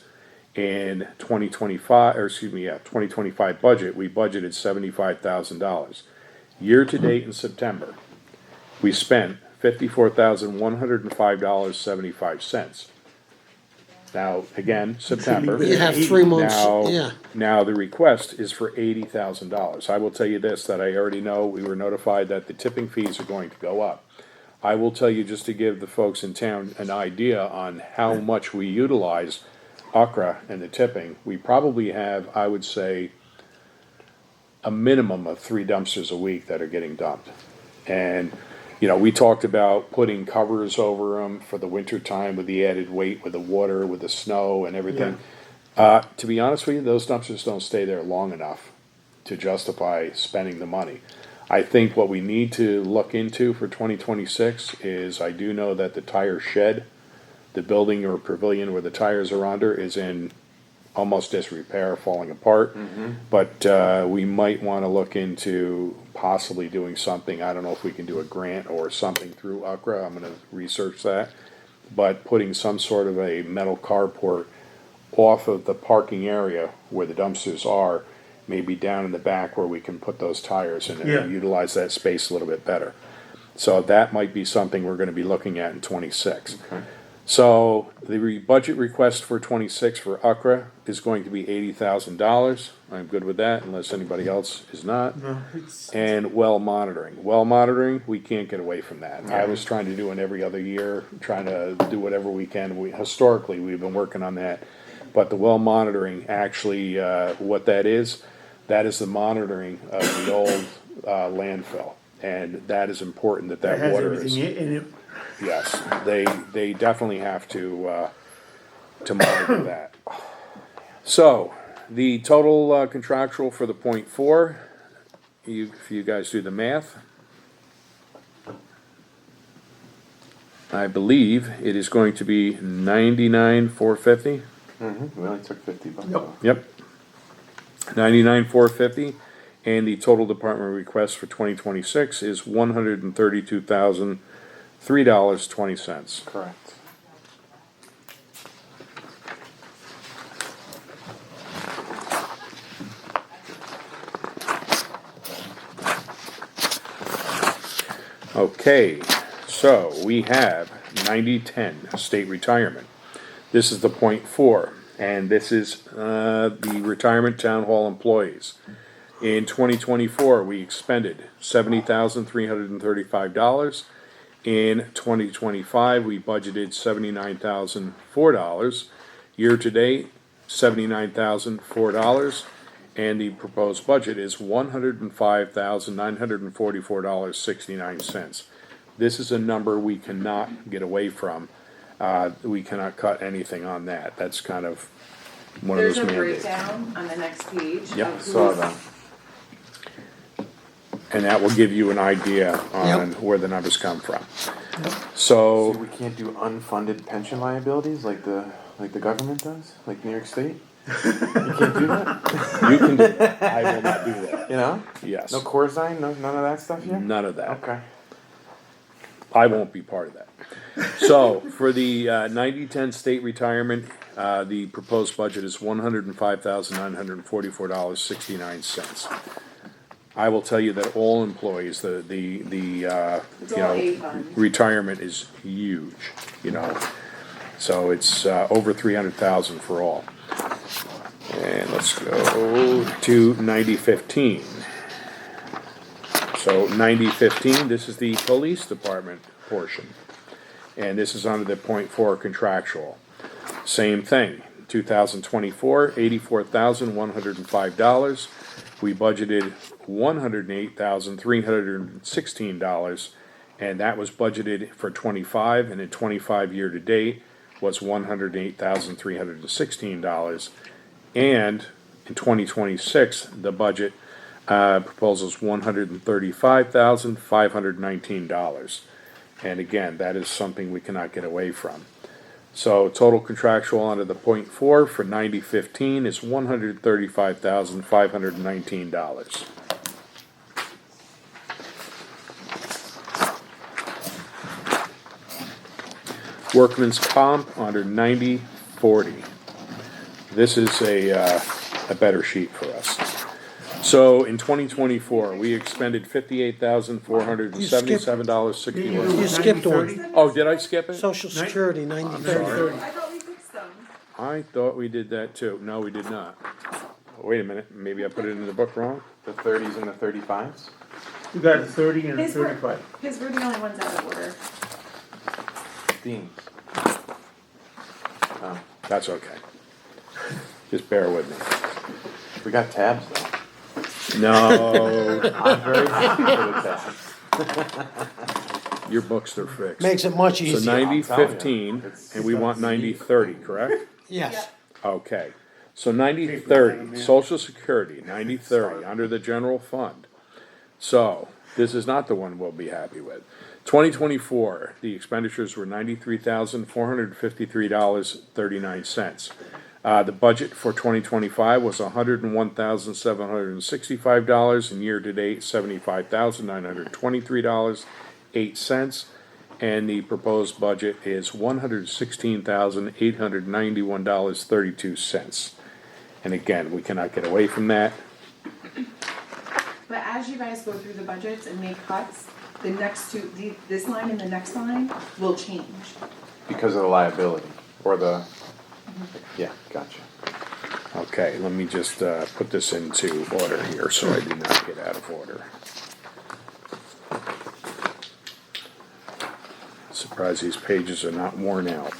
In 2025 budget, we budgeted $75,000. Year to date in September, we spent $54,105.75. Now, again, September. You have 3 months, yeah. Now the request is for $80,000. I will tell you this, that I already know, we were notified that the tipping fees are going to go up. I will tell you, just to give the folks in town an idea on how much we utilize Ukra and the tipping, we probably have, I would say, a minimum of 3 dumpsters a week that are getting dumped. And we talked about putting covers over them for the winter time with the added weight, with the water, with the snow and everything. To be honest with you, those dumpsters don't stay there long enough to justify spending the money. I think what we need to look into for 2026 is, I do know that the tire shed, the building or pavilion where the tires are under, is in almost disrepair, falling apart. But we might want to look into possibly doing something. I don't know if we can do a grant or something through Ukra. I'm going to research that. But putting some sort of a metal carport off of the parking area where the dumpsters are, maybe down in the back where we can put those tires in Yeah. and utilize that space a little bit better. So that might be something we're going to be looking at in 26. So the budget request for 26 for UCRA is going to be $80,000. I'm good with that unless anybody else is not. No, it's, And well monitoring. Well monitoring, we can't get away from that. I was trying to do it every other year, trying to do whatever we can. Historically, we've been working on that. But the well monitoring, actually, what that is the monitoring of the old landfill. And that is important that it has water is. everything in it. Yes, they definitely have to monitor that. So, the total contractual for the .4, if you guys do the math, I believe it is going to be 99,450. We only took $50. Yep. off. Yep. 99,450, and the total department request for 2026 is $132,003.20. Correct. Okay, so we have 9010 state retirement. This is the .4, and this is the retirement town hall employees. In 2024, we expended $70,335. In 2025, we budgeted $79,004. Year to date, $79,004. And the proposed budget is $105,944.69. This is a number we cannot get away from. We cannot cut anything on that. That's kind of one of There's those a mandates. breakdown on the next page. Yep. of Saw who's- that. And that will give you an idea on where the numbers come from. So, We can't do unfunded pension liabilities like the government does, like New York State. You can't do that. you can do that. I will not do that. You know? Yes. No Corzine, none of that stuff here. None of that. Okay. I won't be part of that. So, for the 9010 state retirement, the proposed budget is $105,944.69. I will tell you that all employees, the It's all A fund. retirement is huge, So it's over 300,000 for all. And let's go to 9015. So 9015, this is the police department portion. And this is under the .4 contractual. Same thing, 2024, $84,105. We budgeted $108,316, and that was budgeted for 25, and in 25 year to date was $108,316. And in 2026, the budget proposal is $135,519. And again, that is something we cannot get away from. So total contractual under the .4 for 9015 is $135,519. Workman's comp under 9040. This is a better sheet for us. So in 2024, we expended $58,477.61. You skipped one. Oh, did I skip it? Social Security, 90/30. I thought we fixed them. I thought we did that too. No, we did not. Wait a minute, maybe I put it in the book wrong? The 30s and the 35s. You got a 30 and a His were, 35. his were the only ones out of order. Deans. Oh, That's okay. Just bear with me. we got tabs though. No, I'm very happy for the tabs. your books are fixed. Makes it much So easier. 9015, It's- and we want 9030, correct? Yes. Okay, so 9030, Social Security, 9030, under the general fund. So, this is not the one we'll be happy with. 2024, the expenditures were $93,453.39. The budget for 2025 was $101,765, and year-to-date, $75,923.08. And the proposed budget is $116,891.32. And again, we cannot get away from that. But as you guys go through the budgets and make cuts, the next two, this line and the next line will change. because of the liability, or the, yeah, gotcha. Okay, let me just put this into order here so I do not get out of order. Surprised these pages are not worn out.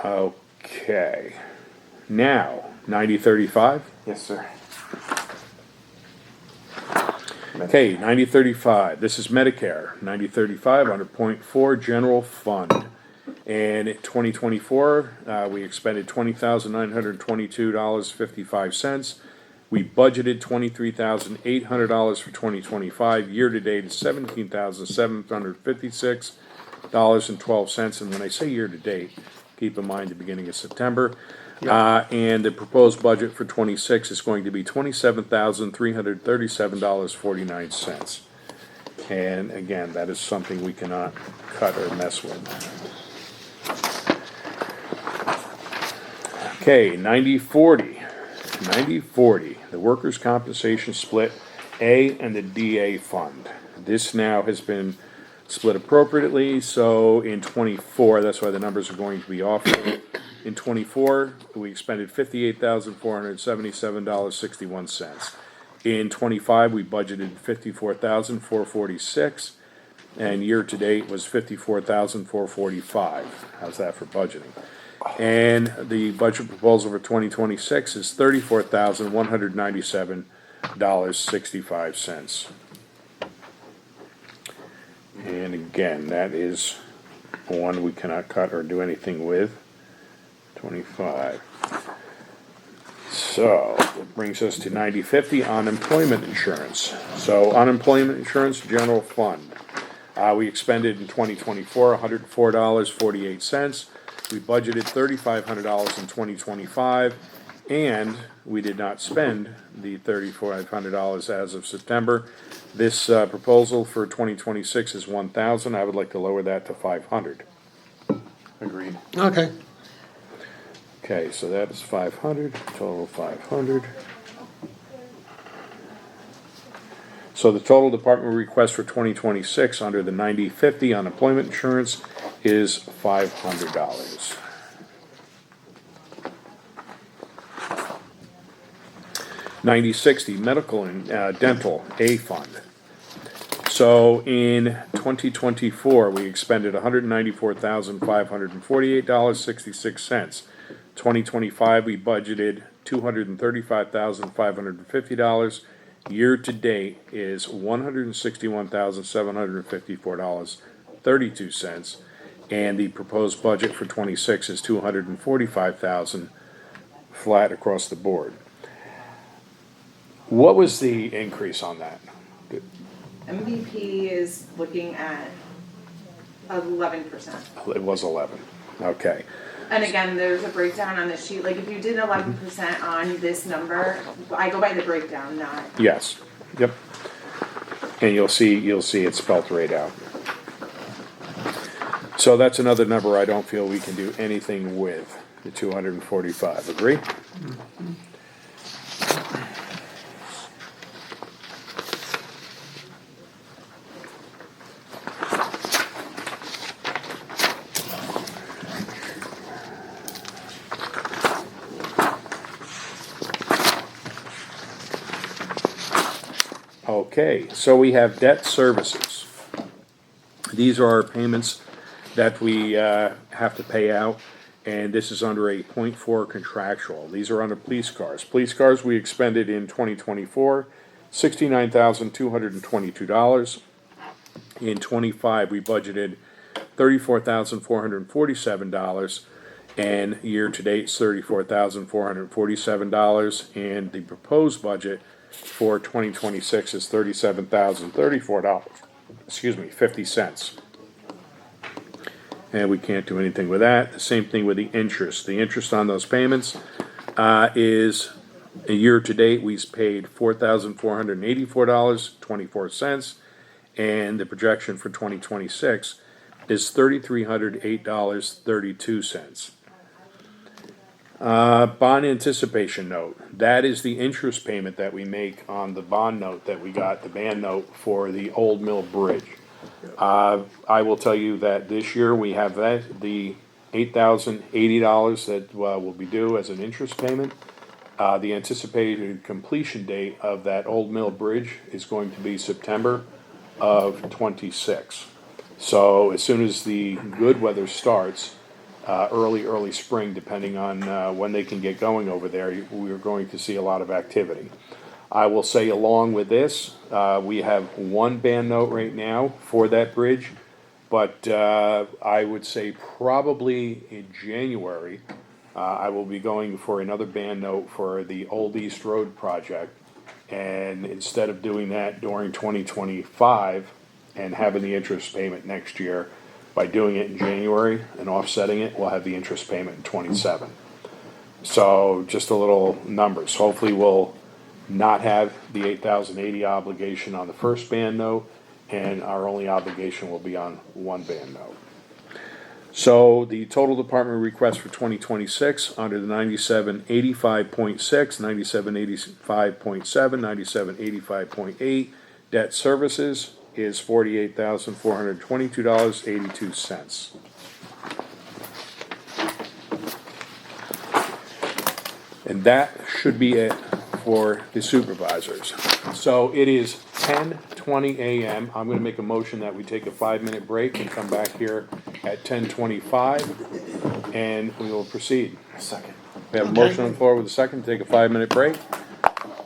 Okay, now 9035. Yes, sir. Okay, 9035. This is Medicare. 9035 under point 4 general fund. And in 2024, we expended $20,922.55. We budgeted $23,800 for 2025. Year to date is $17,756.12. And when I say year to date, keep in mind the beginning of September. And the proposed budget for 26 is going to be $27,337.49. And again, that is something we cannot cut or mess with. Okay, 9040. 9040, the workers' compensation split A and the DA fund. This now has been split appropriately, so in 24, that's why the numbers are going to be off. In 24, we expended $58,477.61. In 25, we budgeted $54,446, and year to date was $54,445. How's that for budgeting? And the budget proposal for 2026 is $34,197.65. And again, that is one we cannot cut or do anything with. 25. So, it brings us to 9050, unemployment insurance. So, unemployment insurance, general fund. We expended in 2024 $104.48. We budgeted $3,500 in 2025, and we did not spend the $3,500 as of September. This proposal for 2026 is $1,000. I would like to lower that to $500. Agreed. Okay. Okay, so that is 500, total 500. So the total department request for 2026 under the 9050 unemployment insurance is $500. $9060 medical and dental A fund. So in 2024, we expended $194,548.66. 2025, we budgeted $235,550. Year to date is $161,754.32. And the proposed budget for 26 is $245,000 flat across the board. What was the increase on that? MVP is looking at 11%. It was 11. Okay. And again, there's a breakdown on the sheet, like if you did 11% on this number, I go by the breakdown, not. Yes. Yep. And you'll see it spelled right out. So that's another number I don't feel we can do anything with, the 245. Agree? Okay, so we have debt services. These are our payments that we have to pay out, and this is under a 0.4 contractual. These are under police cars. Police cars we expended in 2024, $69,222. In 25, we budgeted $34,447, and year to date, $34,447, and the proposed budget for 2026 is $37,034. Excuse me, 50 cents. And we can't do anything with that. The same thing with the interest. The interest on those payments is a year to date we've paid $4,484.24, and the projection for 2026 is $3,308.32. Bond anticipation note. That is the interest payment that we make on the bond note that we got, the band note for the Old Mill Bridge. I will tell you that this year we have the $8,080 that will be due as an interest payment. The anticipated completion date of that Old Mill Bridge is going to be September of '26. So as soon as the good weather starts, early spring, depending on when they can get going over there, we're going to see a lot of activity. I will say along with this, we have one band note right now for that bridge, but I would say probably in January, I will be going for another band note for the Old East Road project. And instead of doing that during 2025 and having the interest payment next year, by doing it in January and offsetting it, we'll have the interest payment in '27. So just a little numbers. Hopefully we'll not have the 8,080 obligation on the first band note, and our only obligation will be on one band note. So the total department request for 2026 under the 9785.6, 9785.7, 9785.8 debt services is $48,422.82. And that should be it for the supervisors. So it is 10:20 a.m. I'm gonna make a motion that we take a 5-minute break and come back here at 10:25, and we will proceed. Second. We have a motion on the floor with a second, to take a 5-minute break.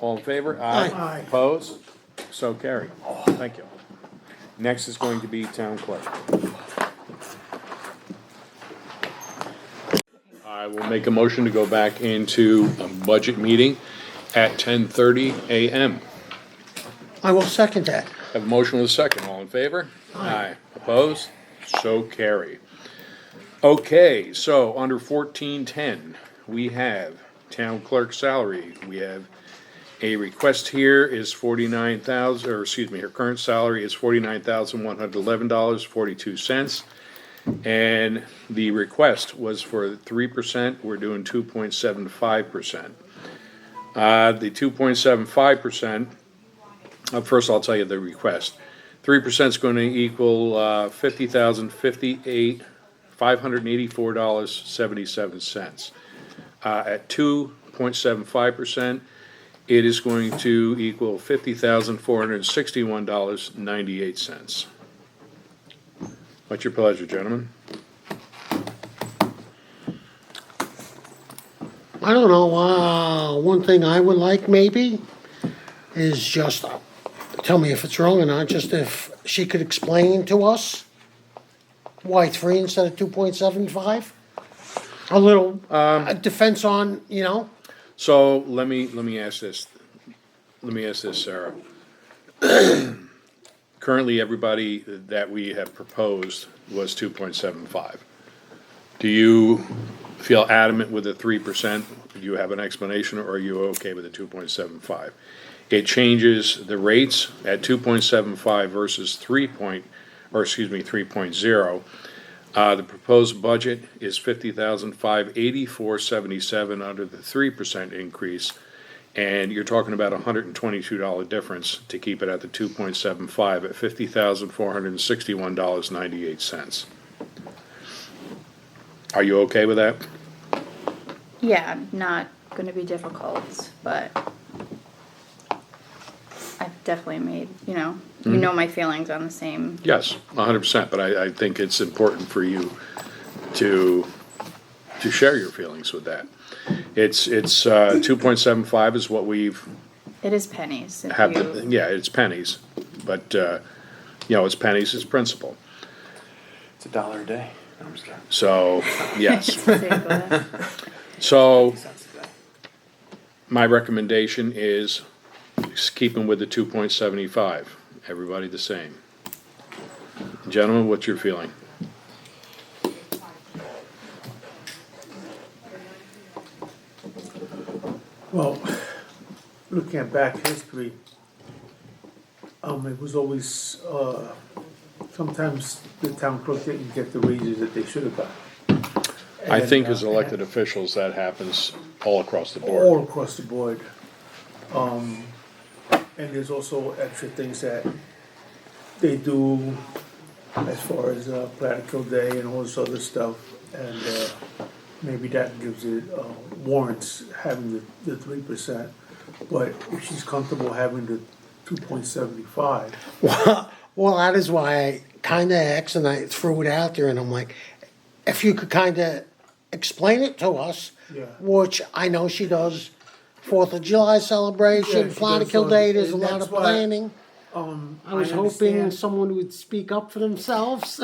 All in favor? Aye. Opposed? So carried. Thank you. Next is going to be Town Clerk. I will make a motion to go back into a budget meeting at 10:30 a.m. I will second that. Have a motion with a second. All in favor? Aye. Opposed? So carried. Okay, so under 1410, we have Town Clerk salary. We have a request here is her current salary is $49,111.42. And the request was for 3%, we're doing 2.75%. The 2.75%, first I'll tell you the request. 3% is going to equal $50,584.77. At 2.75%, it is going to equal $50,461.98. What's your pleasure, gentlemen? I don't know, one thing I would like maybe is just, tell me if it's wrong or not, just if she could explain to us why 3 instead of 2.75? A little defense on, So let me ask this. Let me ask this, Sarah. Currently, everybody that we have proposed was 2.75. Do you feel adamant with the 3%? Do you have an explanation, or are you okay with the 2.75? It changes the rates at 2.75 versus 3.0. The proposed budget is $50,584.77 under the 3% increase, and you're talking about $122 difference to keep it at the 2.75 at $50,461.98. Are you okay with that? Yeah, not gonna be difficult, but I've definitely made, you know my feelings on the same. Yes, 100%, but I think it's important for you to share your feelings with that. It's 2.75 is what we've It is pennies. If have. you, Yeah, it's pennies, but it's pennies is principle. It's $1 a day. No, I'm just kidding. So yes, Basically. so Cents a day. my recommendation is keeping with the 2.75. Everybody the same. Gentlemen, what's your feeling? Well, looking at back history, it was always, sometimes the town clerk didn't get the raises that they should have got. I think And, as elected officials, that happens all across the board. all across the board. And there's also extra things that they do as far as Plattekill Day and all this other stuff, and maybe that gives it, warrants having the 3%. But if she's comfortable having the 2.75, Well, that is why I kinda asked and I threw it out there and I'm like, if you could kinda explain it to us, Yeah. which I know she does, 4th of July Yeah, celebration, she does, Plattekill Day, there's a and lot that's of why, planning. I was hoping understand. someone would speak up for themselves.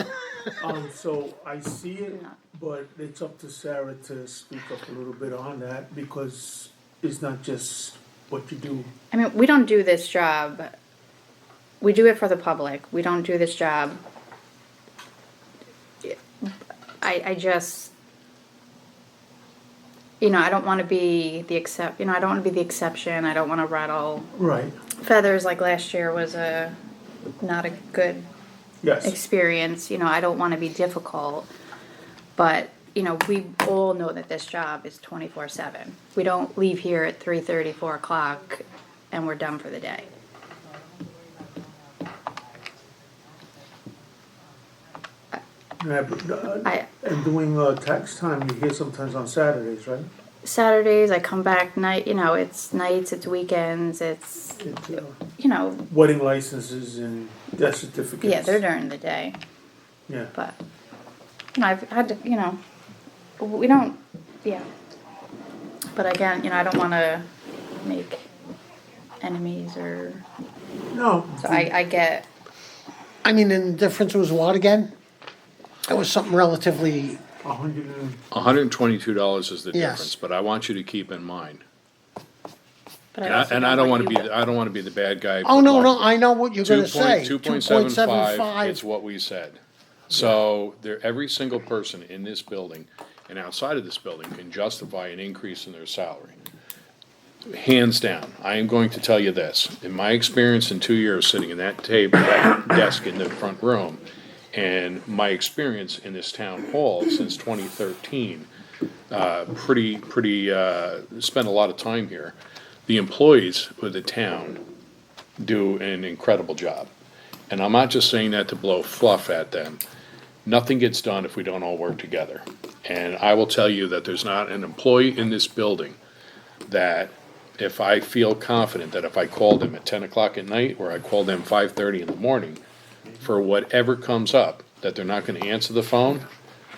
So I see it, but it's up to Sarah to speak up a little bit on that, because it's not just what you do. I mean, we don't do this job, we do it for the public, we don't do this job. I just, I don't wanna be the I don't wanna be the exception, I don't wanna rattle Right. feathers like last year was not a good Yes. experience, I don't wanna be difficult, but, we all know that this job is 24/7. We don't leave here at 3:30, 4 o'clock, and we're done for the day. Yeah, but, I, and doing tax time, you're here sometimes on Saturdays, right? Saturdays, I come back night, it's nights, it's weekends, it's, It's, wedding licenses and death certificates. yeah, they're during the day, Yeah. but, I've had to, we don't, yeah. But again, I don't wanna make enemies or, No. so I get, I mean, and the difference was what again? It was something relatively, 100 and, $122 is the Yes. difference, but I want you to keep in mind, but and I also I don't want wanna you- be, I don't wanna be the bad guy. oh, but no, like, no, I know what you're gonna say. 2.75 is what we said. So there, every single person in this building and outside of this building can justify an increase in their salary. Hands down, I am going to tell you this, in my experience in 2 years sitting in that table, that desk in the front room, and my experience in this town hall since 2013, spent a lot of time here. The employees of the town do an incredible job. And I'm not just saying that to blow fluff at them. Nothing gets done if we don't all work together. And I will tell you that there's not an employee in this building that if I feel confident that if I call them at 10 o'clock at night or I call them 5:30 in the morning for whatever comes up, that they're not gonna answer the phone,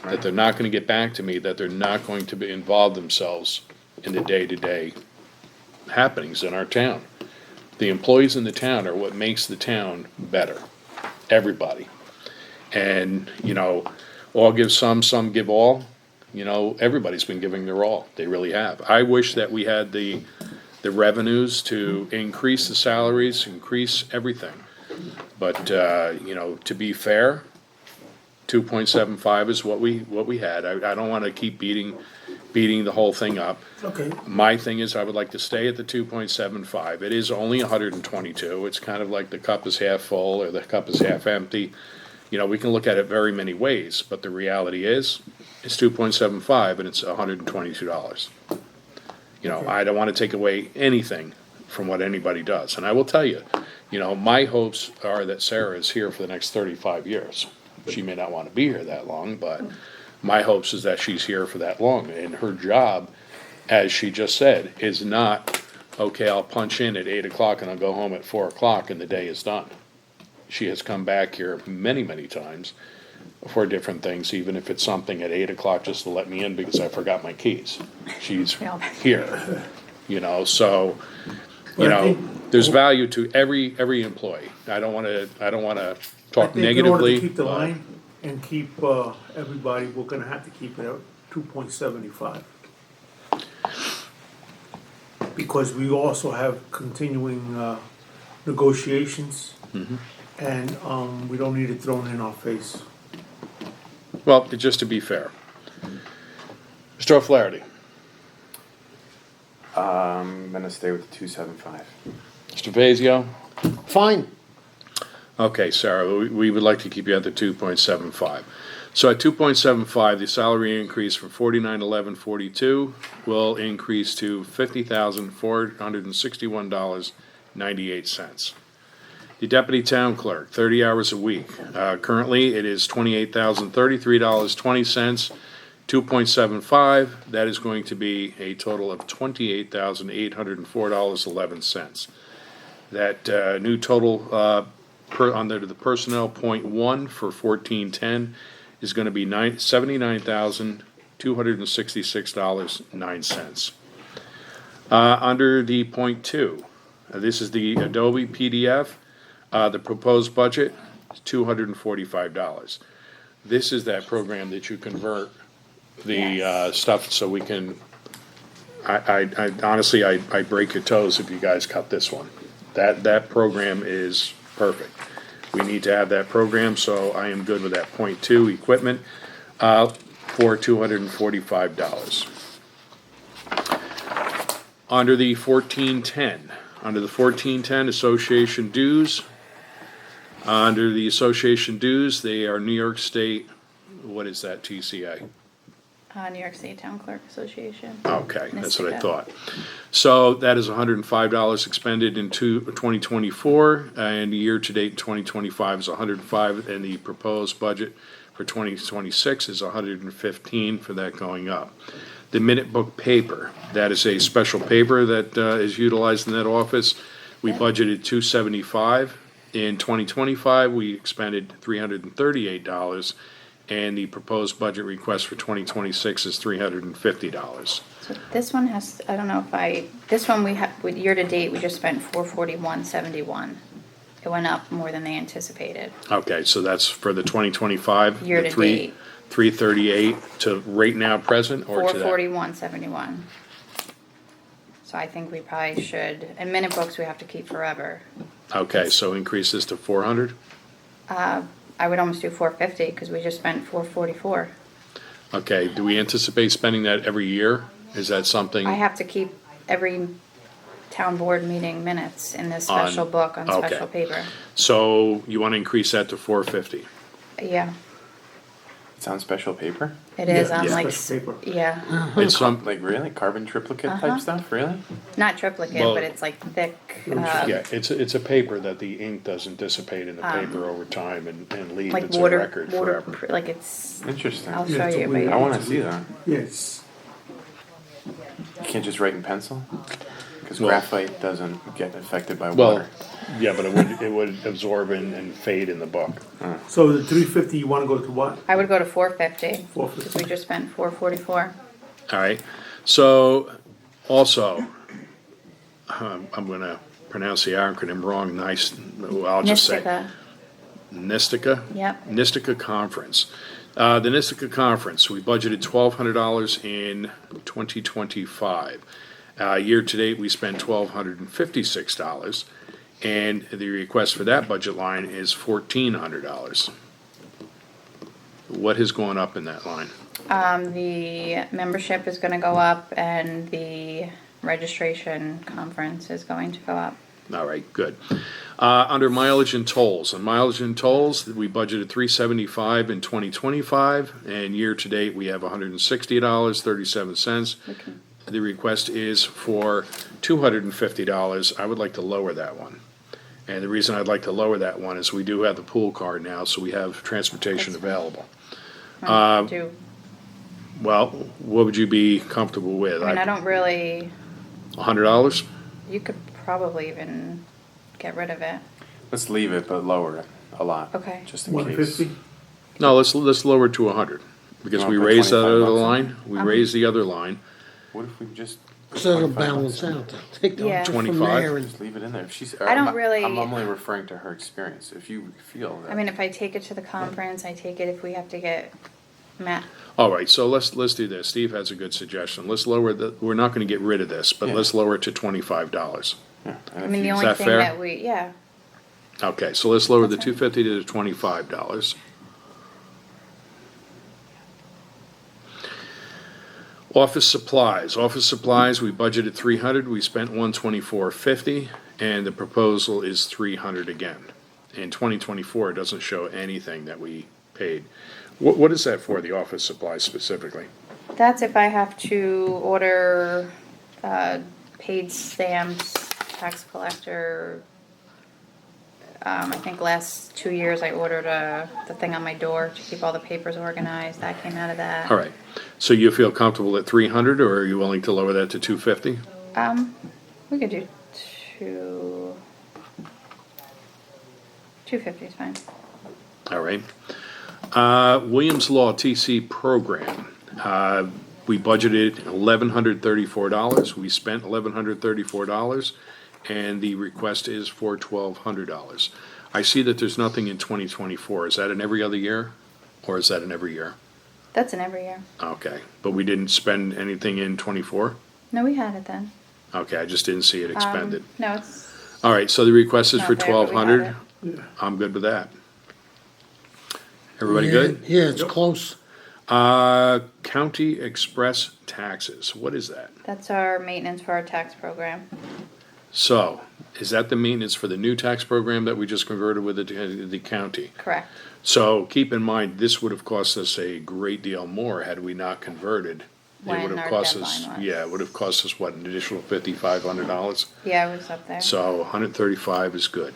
that they're not gonna get back to me, that they're not going to involve themselves in the day-to-day happenings in our town. The employees in the town are what makes the town better, everybody. And, all give some give all, everybody's been giving their all, they really have. I wish that we had the revenues to increase the salaries, increase everything. But, to be fair, 2.75 is what we had. I don't wanna keep beating the whole thing up. okay, My thing is I would like to stay at the 2.75. It is only 122. It's kind of like the cup is half full or the cup is half empty. We can look at it very many ways, but the reality is, it's 2.75 and it's $122. I don't wanna take away anything from what anybody does. And I will tell you, my hopes are that Sarah is here for the next 35 years. She may not wanna be here that long, but my hopes is that she's here for that long. And her job, as she just said, is not, okay, I'll punch in at 8 o'clock and I'll go home at 4 o'clock and the day is done. She has come back here many, many times for different things, even if it's something at 8 o'clock just to let me in because I forgot my keys. She's Yeah. here, so, But I think- there's value to every employee. I don't wanna I talk think in order to negatively, keep the but line and keep, everybody, we're gonna have to keep it at 2.75. Because we also have continuing, negotiations. And, we don't need it thrown in our face. well, just to be fair. Mr. O'Flaherty, I'm gonna stay with the 275. Mr. Fazio? fine. Okay, Sarah, we would like to keep you at the 2.75. So at 2.75, the salary increase from 49,1142 will increase to $50,461.98. The deputy town clerk, 30 hours a week. Currently, it is $28,033.20, 2.75. That is going to be a total of $28,804.11. That new total under the personnel point one for 1410 is going to be $79,266.09. Under the point two, this is the Adobe PDF. The proposed budget is $245. This is that program that you convert the stuff so we can. I honestly, I break your toes if you guys cut this one. That program is perfect. We need to have that program, so I am good with that. Point two, equipment for $245. Under the 1410 association dues. Under the association dues, they are New York State, what is that, TCA? New York State Town Clerk Association. Okay, that's what I Mystica. thought. So that is $105 expended in 2024, and year-to-date 2025 is $105, and the proposed budget for 2026 is $115 for that going up. The minute book paper, that is a special paper that is utilized in that office. We budgeted $275. In 2025, we expended $338, and the proposed budget request for 2026 is $350. So this one has, I don't know if this one we have, with year-to-date, we just spent $441.71. It went up more than they anticipated. Okay, so that's for the 2025? Year to date. 338 to right now present, or to that? $441.71. So I think we probably should, and minute books we have to keep forever. Okay, so increase this to 400? I would almost do $450, because we just spent $444. Okay, do we anticipate spending that every year? Is that something? I have to keep every town board meeting minutes in this special book on okay. special paper. So you want to increase that to 450? Yeah, It's on special paper? it is Yeah, on yeah. like, Special paper. yeah, It's some, Like really? Carbon triplicate type stuff? Really? not triplicate, Well- but it's like thick. yeah, it's a paper that the ink doesn't dissipate in the paper over time and leave Like it's a water, record forever. like it's, Interesting. I'll Yeah, show it's a you. weird- but I wanna see that. Yes. You can't just write in pencil? Because Well- graphite doesn't get affected by Well, water. yeah, but it would absorb and fade in the book. So the 350, you wanna go to what? I would go to $450, 450. because we just spent $444. All right, so also, I'm gonna pronounce the acronym wrong, nice, I'll just say. Mystica, NISTICA? Yep. NISTICA Conference. The NISTICA Conference, we budgeted $1,200 in 2025. Year-to-date, we spent $1,256, and the request for that budget line is $1,400. What has gone up in that line? the membership is gonna go up, and the registration conference is going to go up. All right, good. Under mileage and tolls, on mileage and tolls, we budgeted $375 in 2025, and year-to-date, we have $160.37. The request is for $250. I would like to lower that one. And the reason I'd like to lower that one is we do have the pool card now, so we have transportation That's fine. available. Do, Well, what would you be comfortable with? I mean, I don't really, $100? you could probably even get rid of it. Let's leave it, but lower it a lot. Okay. Just in One case. 50? No, let's lower it to 100, because You we wanna put raised that 25 other bucks in? line, we raised the other line. What if we just So it'll 25 balance bucks? out, take Yeah. the from 25? there and, Just leave it in there. If she's, I don't really- I'm only referring to her experience. If you feel that. I mean, if I take it to the conference, I take it if we have to get Matt. All right, so let's do this. Steve has a good suggestion. Let's lower we're not gonna get rid of this, but Yeah. let's lower it to $25. Yeah, and I if mean, the you- only that thing fair? that we, yeah, Okay, so let's lower the That's fine. $250 to $25. Office supplies, we budgeted 300, we spent 124.50, and the proposal is 300 again. In 2024, it doesn't show anything that we paid. What is that for, the office supplies specifically? that's if I have to order, paid stamps, tax collector, I think last 2 years I ordered the thing on my door to keep all the papers organized, that came out of that. All right, so you feel comfortable at 300, or are you willing to lower that to 250? We could do 250 is fine. All right. Williams Law TC program. We budgeted $1,134. We spent $1,134, and the request is for $1,200. I see that there's nothing in 2024. Is that in every other year, or is that in every year? That's in every year. Okay, but we didn't spend anything in 24? No, we had it then. Okay, I just didn't see it expended. No, it's All right, so the request is not for there, but we had 1,200. I'm good with that. Everybody good? Yeah, it's close. County Express taxes, what is that? That's our maintenance for our tax program. So, is that the maintenance for the new tax program that we just converted with the county? Correct. So keep in mind, this would have cost us a great deal more had we not converted. It would When have our cost deadline us, was. yeah, it would have cost us, what, an additional $5,500? Yeah, it was up there. So 135 is good.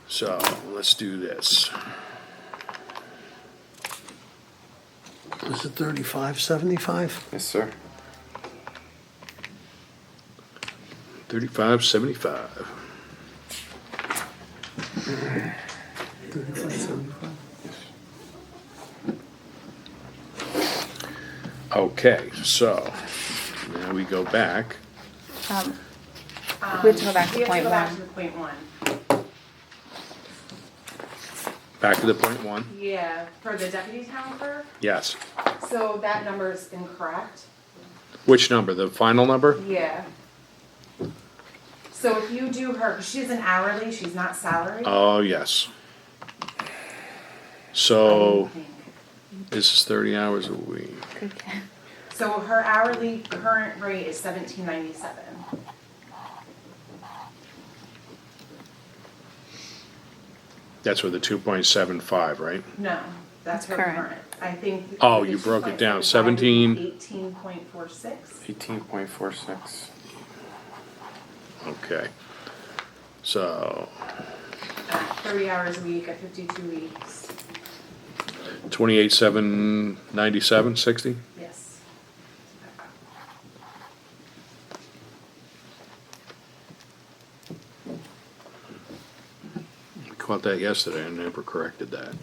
So, let's do this. Is it 35.75? Yes, sir. 35.75. 35.75. Okay, so, now we go back. We have to go back to We have to point go back one. to the point one. Back to the point one? Yeah, for the deputy town clerk, Yes. so that number is incorrect. Which number, the final number? Yeah. So if you do her, 'cause she's an hourly, she's not salary. Oh, yes. I So, think. this is 30 hours a week. Good catch. So her hourly current rate is $17.97. That's with the 2.75, right? No, that's her Current. current. I think. Oh, you broke it down. 17. 18.46. 18.46. Okay. So, 30 hours a week at 52 weeks. 28,797, 60? Yes. I caught that yesterday and never corrected that.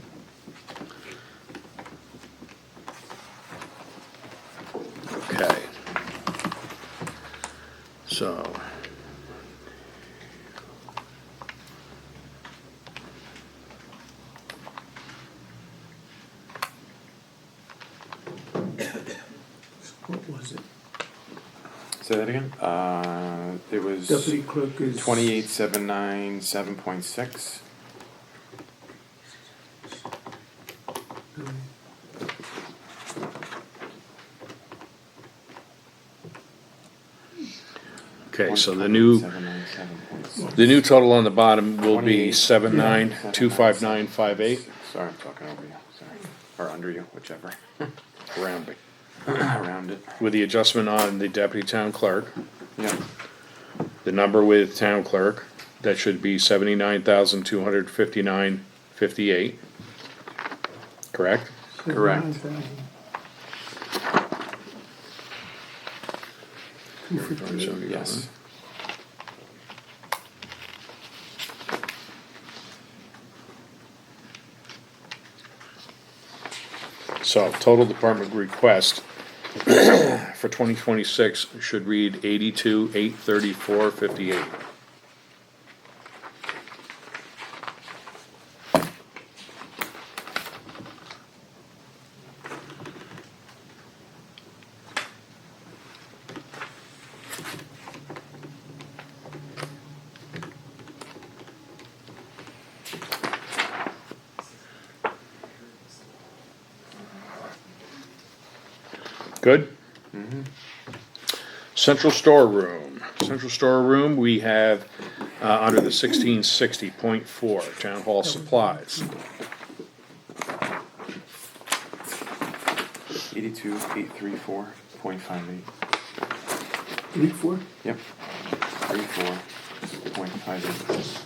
Okay. So. What was it? Say that again? It was Deputy clerk is. 28,797.6. Okay, so the new total on the bottom will be 79,259.58, Sorry, I'm talking over you, sorry. Or under you, whichever. rounding. Around it. With the adjustment on the deputy town clerk, Yeah. the number with town clerk, that should be 79,259.58. Correct? Correct. 250. Yes. So, total department request for 2026 should read 82,834.58. Good? Central storeroom. Central storeroom, we have, under the 1660.4, town hall supplies. 82,834.58. 3-4? Yep. 34.58.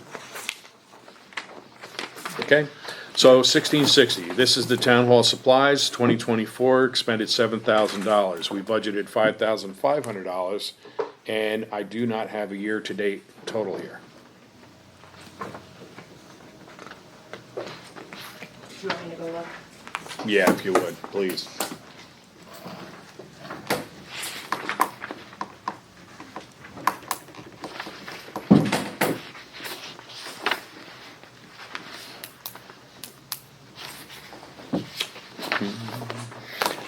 Okay, so 1660, this is the town hall supplies, 2024, expended $7,000. We budgeted $5,500, and I do not have a year-to-date total here. Do you want me to go look? Yeah, if you would, please.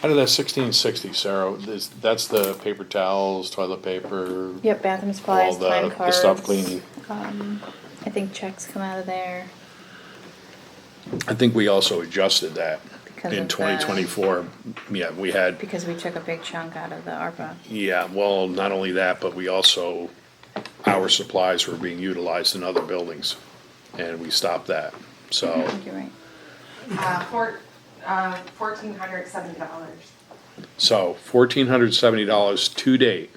Out of that 1660, Sarah, that's the paper towels, toilet paper, Yep, bathroom all supplies, time the cards. stuff cleaning. I think checks come out of there. I think we also adjusted that Because in of the- 2024. Yeah, we had, Because we took a big chunk out of the ARPA. yeah, well, not only that, but we also, our supplies were being utilized in other buildings, and we stopped that, I so. think you're right. $1,470. So $1,470 to date,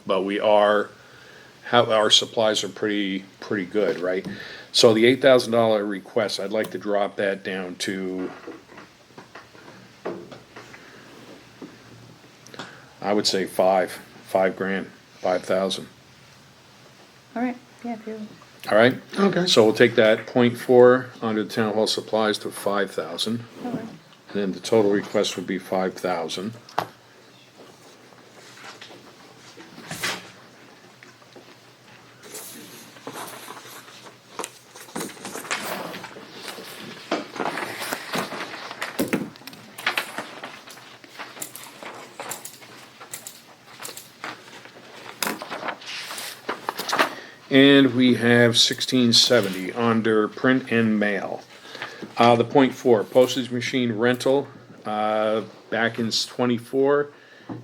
but our supplies are pretty good, right? So the $8,000 request, I'd like to drop that down to, I would say $5,000, 5,000. All right, yeah, if you, All right? Okay. So we'll take that 0.4 under the town hall supplies to 5,000. all right. And then the total request would be 5,000. And we have 1670 under print and mail. The 0.4 postage machine rental, back in '24,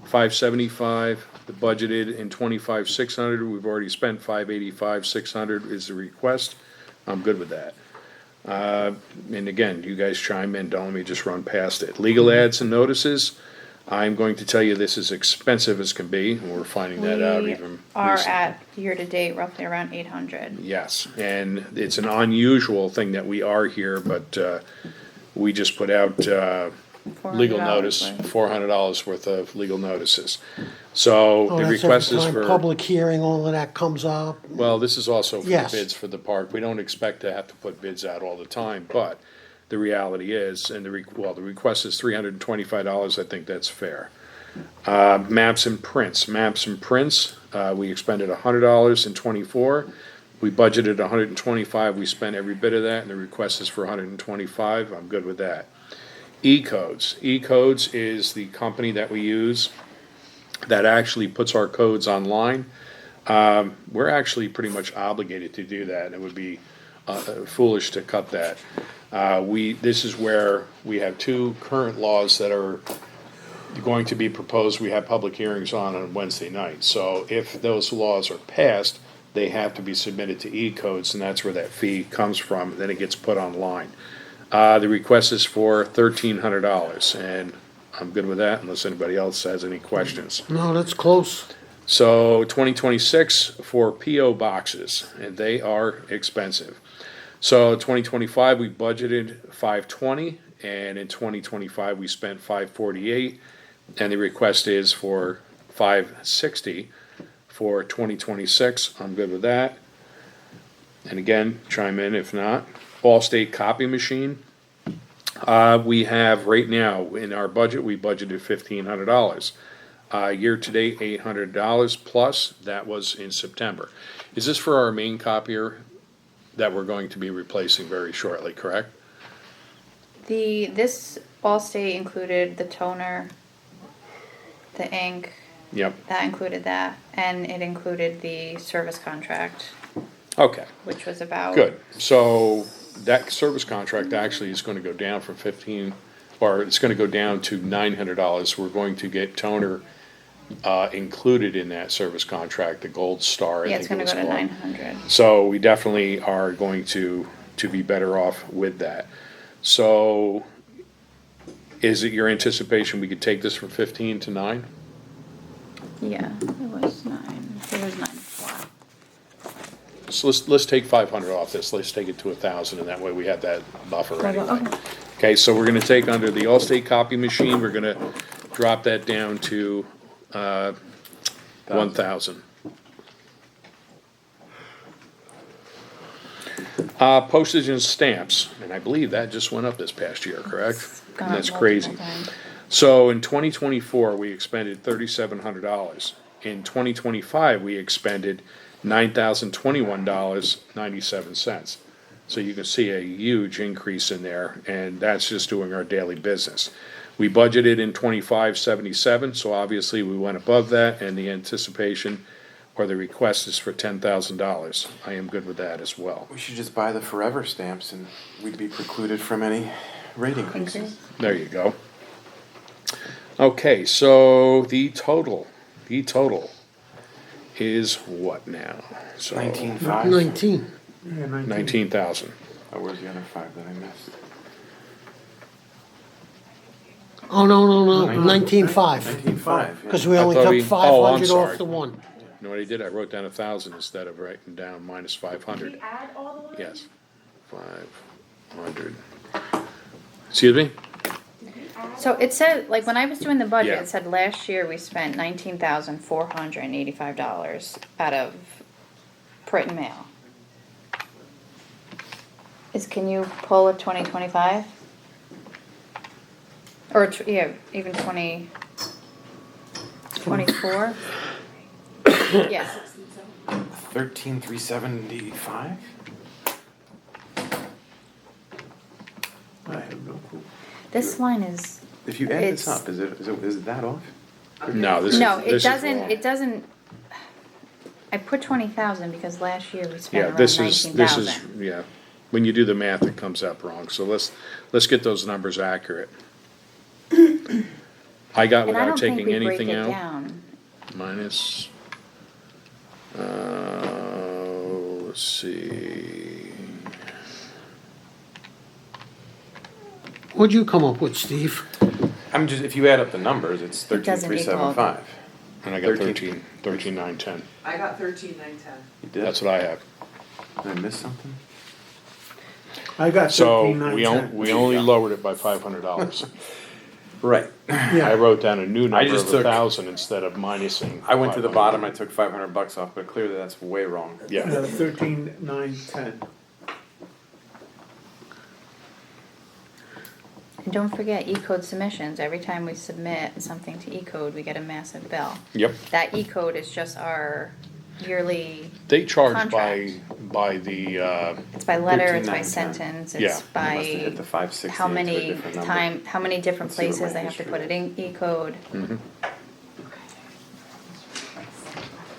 575. The budgeted in 25, 600. We've already spent 585, 600 is the request. I'm good with that. And again, you guys chime in, don't let me just run past it. Legal ads and notices, I'm going to tell you this is expensive as can be, and we're finding that out We even are recently. at year-to-date roughly around 800. Yes, and it's an unusual thing that we are here, but we just put out legal $400 notice, worth. $400 worth of legal notices. So Oh, the that's request every is time for, public hearing, all of that comes up. well, this is also for the Yes. bids for the park. We don't expect to have to put bids out all the time, but the reality is, and the request is $325, I think that's fair. Maps and prints, we expended $100 in '24. We budgeted $125, we spent every bit of that, and the request is for $125, I'm good with that. E-codes is the company that we use that actually puts our codes online. We're actually pretty much obligated to do that, and it would be foolish to cut that. This is where we have two current laws that are going to be proposed. We have public hearings on Wednesday night. So if those laws are passed, they have to be submitted to E-codes, and that's where that fee comes from. Then it gets put online. The request is for $1,300, and I'm good with that unless anybody else has any questions. No, that's close. So 2026 for PO boxes, and they are expensive. So 2025, we budgeted $520, and in 2025, we spent $548, and the request is for $560 for 2026. I'm good with that. And again, chime in if not. Allstate copy machine. We have right now in our budget, we budgeted $1,500. Year-to-date, $800 plus, that was in September. Is this for our main copier that we're going to be replacing very shortly, correct? This Allstate included the toner, the ink, Yep, that included that, and it included the service contract, okay, which was about. good. So that service contract actually is gonna go down from 15, or it's gonna go down to $900. We're going to get toner included in that service contract, the Gold Star, I Yeah, think it's it gonna was go to called. 900. So we definitely are going to be better off with that. So is it your anticipation we could take this from 15 to 9? Yeah, it was 9. It was 9 before. So let's take 500 off this, let's take it to 1,000, and that way we have that buffer anyway. Okay. Okay, so we're gonna take under the Allstate copy machine, we're gonna drop that down to, 1,000. Postage and stamps, and I believe that just went up this past year, correct? Gone And that's up crazy. multiple times. So in 2024, we expended $3,700. In 2025, we expended $9,021.97. So you can see a huge increase in there, and that's just doing our daily business. We budgeted in 2577, so obviously we went above that, and the anticipation or the request is for $10,000. I am good with that as well. We should just buy the forever stamps and we'd be precluded from any rate increases. Increase? There you go. Okay, so the total is what now? So 19.5. 19. Yeah, 19,000. Oh, where's the other 5 that I missed? Oh, no, 19.5. 19.5. Because we I only thought took we- 500 sorry. off the one. You know what I did? I wrote down 1,000 instead of writing down minus Did 500. we add all the lines? Yes, 500. Excuse me? Did we add? So it said, like, when I was doing the budget, Yeah. it said last year we spent $19,485 out of print and mail. Can you pull a 2025? Or, yeah, even 2024? Yeah, 13,375. I have no clue. this line is, If you add this It's- up, is it that off? No, this is, no, this is wrong. it doesn't, I put 20,000 because last year we Yeah, spent around this 19,000. is, yeah, when you do the math, it comes up wrong, so let's get those numbers accurate. I got And I without don't think taking we break anything it out, down. minus, let's see, What'd you come up with, Steve? If you add up the numbers, it's It doesn't equal. 13,375. and I got 13. 13,910, I got 13,910. You did? that's what I have. Did I miss something? I got So, 13,910. we only lowered it by $500. Right. I wrote down a new I number just of took- 1,000 instead of minusing. I went to the 500. bottom, I took $500 off, but clearly that's way wrong. Yeah, 13,910. And don't forget E-code submissions. Every time we submit something to E-code, we get a massive bill. yep. That E-code is just our yearly, They charge Contract. by the, it's by letter, it's by 13,910. sentence, Yeah. it's I must have hit the by 560 how into a many different number. how many different Let's see what places my they have to history put it in E-code.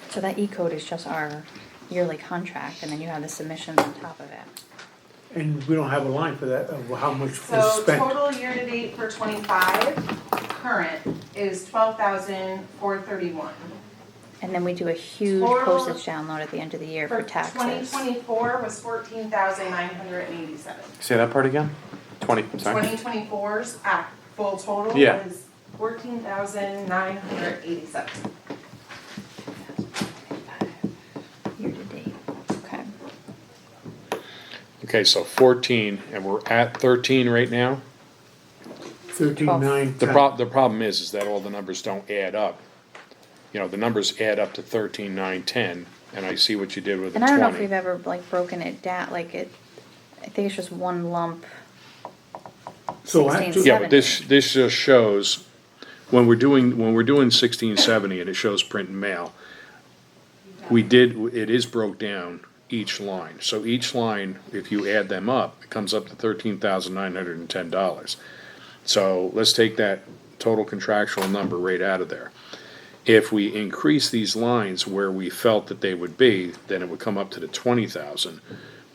So that E-code is just our yearly contract, and then you have the submissions on top of it. And we don't have a line for that, of how much was So spent. total year-to-date for 25, current, is 12,431. And then we do a huge Total- postage download at the end of the year for taxes. 2024 was 14,987. Say that part again? 20, I'm sorry? 2024's full total Yeah. is 14,987. Year to date, okay. okay, so 14, and we're at 13 right now. 13,910. The problem is that all the numbers don't add up. You know, the numbers add up to 13,910, and I see what you did with the And I don't know if 20. we've ever like broken it down, like it, I think it's just one lump. So 16, Yeah, but 70. this just shows, when we're doing 1670 and it shows print and mail, it is broke down each line. So each line, if you add them up, it comes up to $13,910. So let's take that total contractual number right out of there. If we increase these lines where we felt that they would be, then it would come up to the 20,000.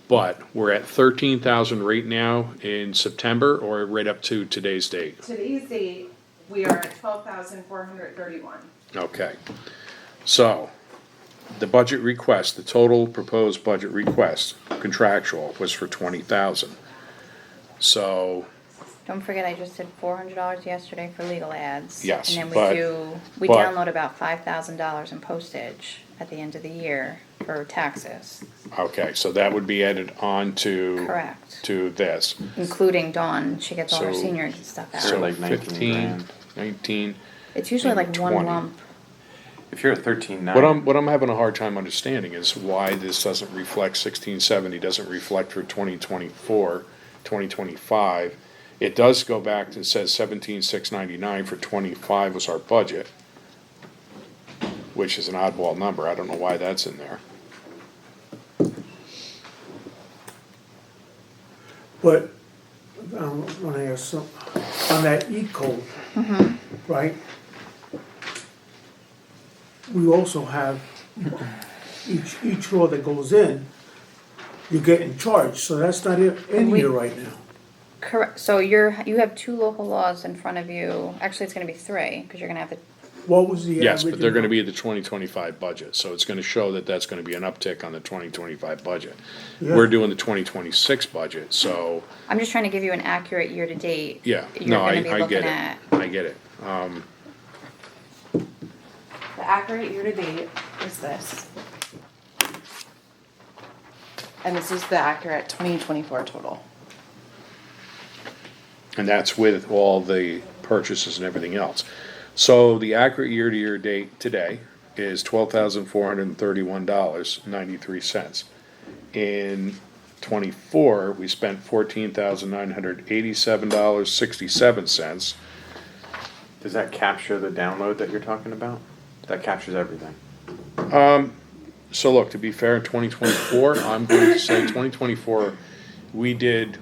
But we're at 13,000 right now in September, or right up to today's date? Today's date, we are at 12,431. Okay. So, the budget request, the total proposed budget request, contractual, was for 20,000. So, Don't forget, I just did $400 yesterday for legal ads. Yes, And then but- we but- download about $5,000 in postage at the end of the year. for taxes, Okay, so that would be added on correct? to this. Including Dawn, she gets all her So- senior stuff So out. like 19 15, grand. 19. It's usually maybe like one 20. lump. If you're at 13.9. What I'm having a hard time understanding is why this doesn't reflect 1670, doesn't reflect for 2024, 2025. It does go back and says 17,699 for 25 was our budget, which is an oddball number. I don't know why that's in there. But, when I ask some, on that E-code, right? We also have, each law that goes in, you're getting charged, so that's not in We- here right now. Correct, so you have two local laws in front of you, actually, it's gonna be three, because you're gonna have to, What was the Yes, average? but they're gonna amount? be the 2025 budget, so it's gonna show that that's gonna be an uptick on the 2025 budget. Yeah. We're doing the 2026 budget, so, I'm just trying to give you an accurate year-to-date. yeah, You're no, gonna be I looking get at. it, I get it. The accurate year-to-date is this. And this is the accurate 2024 total. And that's with all the purchases and everything else. So the accurate year-to-year date today is $12,431.93. In '24, we spent $14,987.67. Does that capture the download that you're talking about? That captures everything. So look, to be fair, in 2024, I'm going to say 2024, we did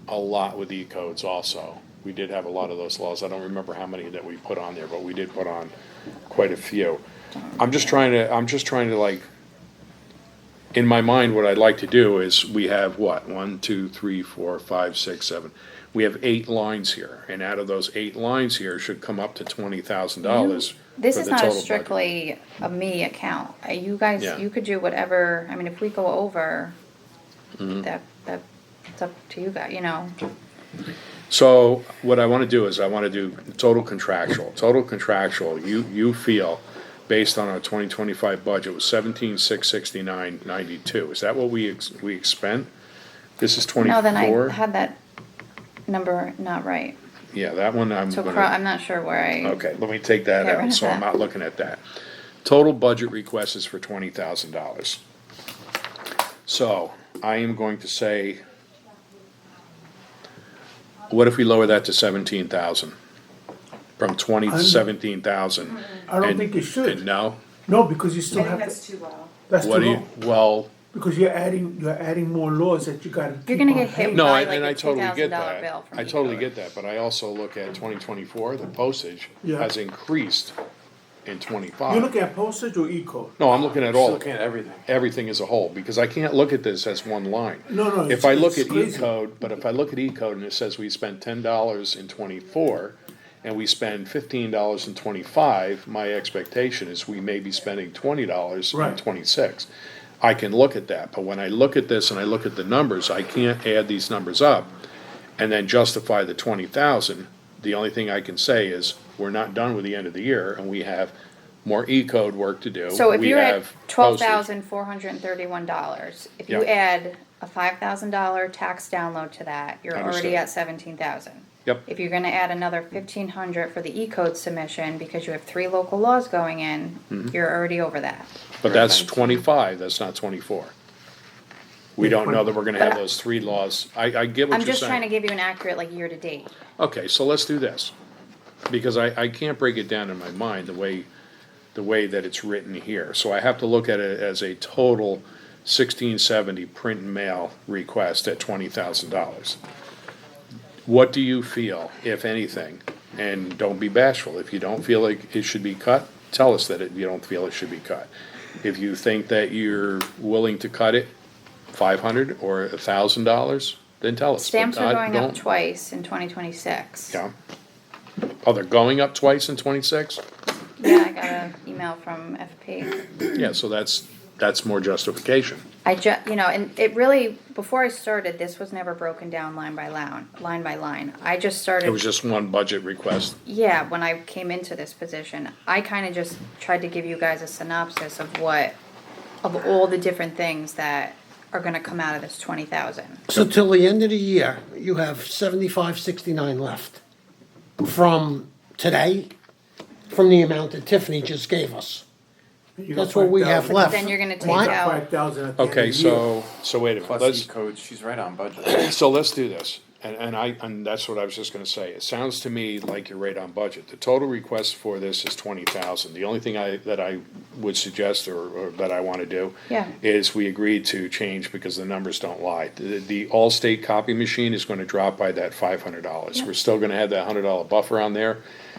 a lot with E-codes also. We did have a lot of those laws. I don't remember how many that we put on there, but we did put on quite a few. I'm just trying to like, in my mind, what I'd like to do is we have what, 1, 2, 3, 4, 5, 6, 7. We have 8 lines here, and out of those 8 lines here should come up to $20,000 This for is the not total budget. strictly a me account, you guys, Yeah. you could do whatever, I mean, if we go over, Mm-hmm. that's up to you guys, you know. So what I wanna do is I wanna do total contractual. Total contractual, you feel, based on our 2025 budget, was 17,669.92. Is that what we spent? This is No, then I 24? had that number not right, Yeah, that one I'm so gonna. I'm not sure where I. Okay, let me take that Get rid out, of so I'm that. not looking at that. Total budget request is for $20,000. So, I am going to say, what if we lower that to 17,000? From 20 to 17,000? I don't think you should. No? No, because you I still think have, that's too low. that's too What do you, low. well, Because you're adding more laws that you gotta keep You're gonna on get hit paying. no, Buy and like I a totally get $2,000 bill that. from I totally Eco. get that, but I also look at 2024, the postage Yeah. has increased in You 25. look at postage or E-code? No, I'm looking at Just all, looking at everything. everything as a whole, because I can't look at this as one line. No, If I look it's at crazy. E-code, but if I look at E-code and it says we spent $10 in '24, and we spend $15 in '25, my expectation is we may be spending $20 in Right. '26. I can look at that, but when I look at this and I look at the numbers, I can't add these numbers up and then justify the 20,000. The only thing I can say is, we're not done with the end of the year, and we have more E-code work to do. So if We you're at have postage. $12,431, if you Yeah. add a $5,000 tax download to that, you're already Understood. at 17,000. Yep. If you're gonna add another 1,500 for the E-code submission, because you have 3 local laws going in, Mm-hmm. you're already over that. But that's 25, that's not 24. We don't know that we're gonna have those 3 laws. I get what I'm you're just trying to saying. give you an accurate, like, year-to-date. Okay, so let's do this. Because I can't break it down in my mind the way that it's written here. So I have to look at it as a total 1670 print and mail request at $20,000. What do you feel, if anything? And don't be bashful. If you don't feel like it should be cut, tell us that you don't feel it should be cut. If you think that you're willing to cut it, $500 or $1,000, then tell us. Stamps But are not- going up don't- twice in 2026. Yeah. Oh, they're going up twice in '26? Yeah, I got an email from FP. Yeah, so that's more justification. And it really, before I started, this was never broken down line by line. I just started. It was just one budget request. Yeah, when I came into this position, I kind of just tried to give you guys a synopsis of what of all the different things that are gonna come out of this 20,000. So till the end of the year, you have 7569 left from today, from the amount that Tiffany just gave us. You got That's what we have 5,000. left. Then you're gonna take What? out, 5,000 at the end of Okay, the year. so wait a minute, Plus let's, E-codes, she's right on budget. so let's do this, and that's what I was just gonna say, it sounds to me like you're right on budget. The total request for this is 20,000, the only thing that I would suggest, or that I wanna do, Yeah. is we agreed to change, because the numbers don't lie. The All-State copy machine is gonna drop by that $500, we're still gonna have that $100 buffer on there.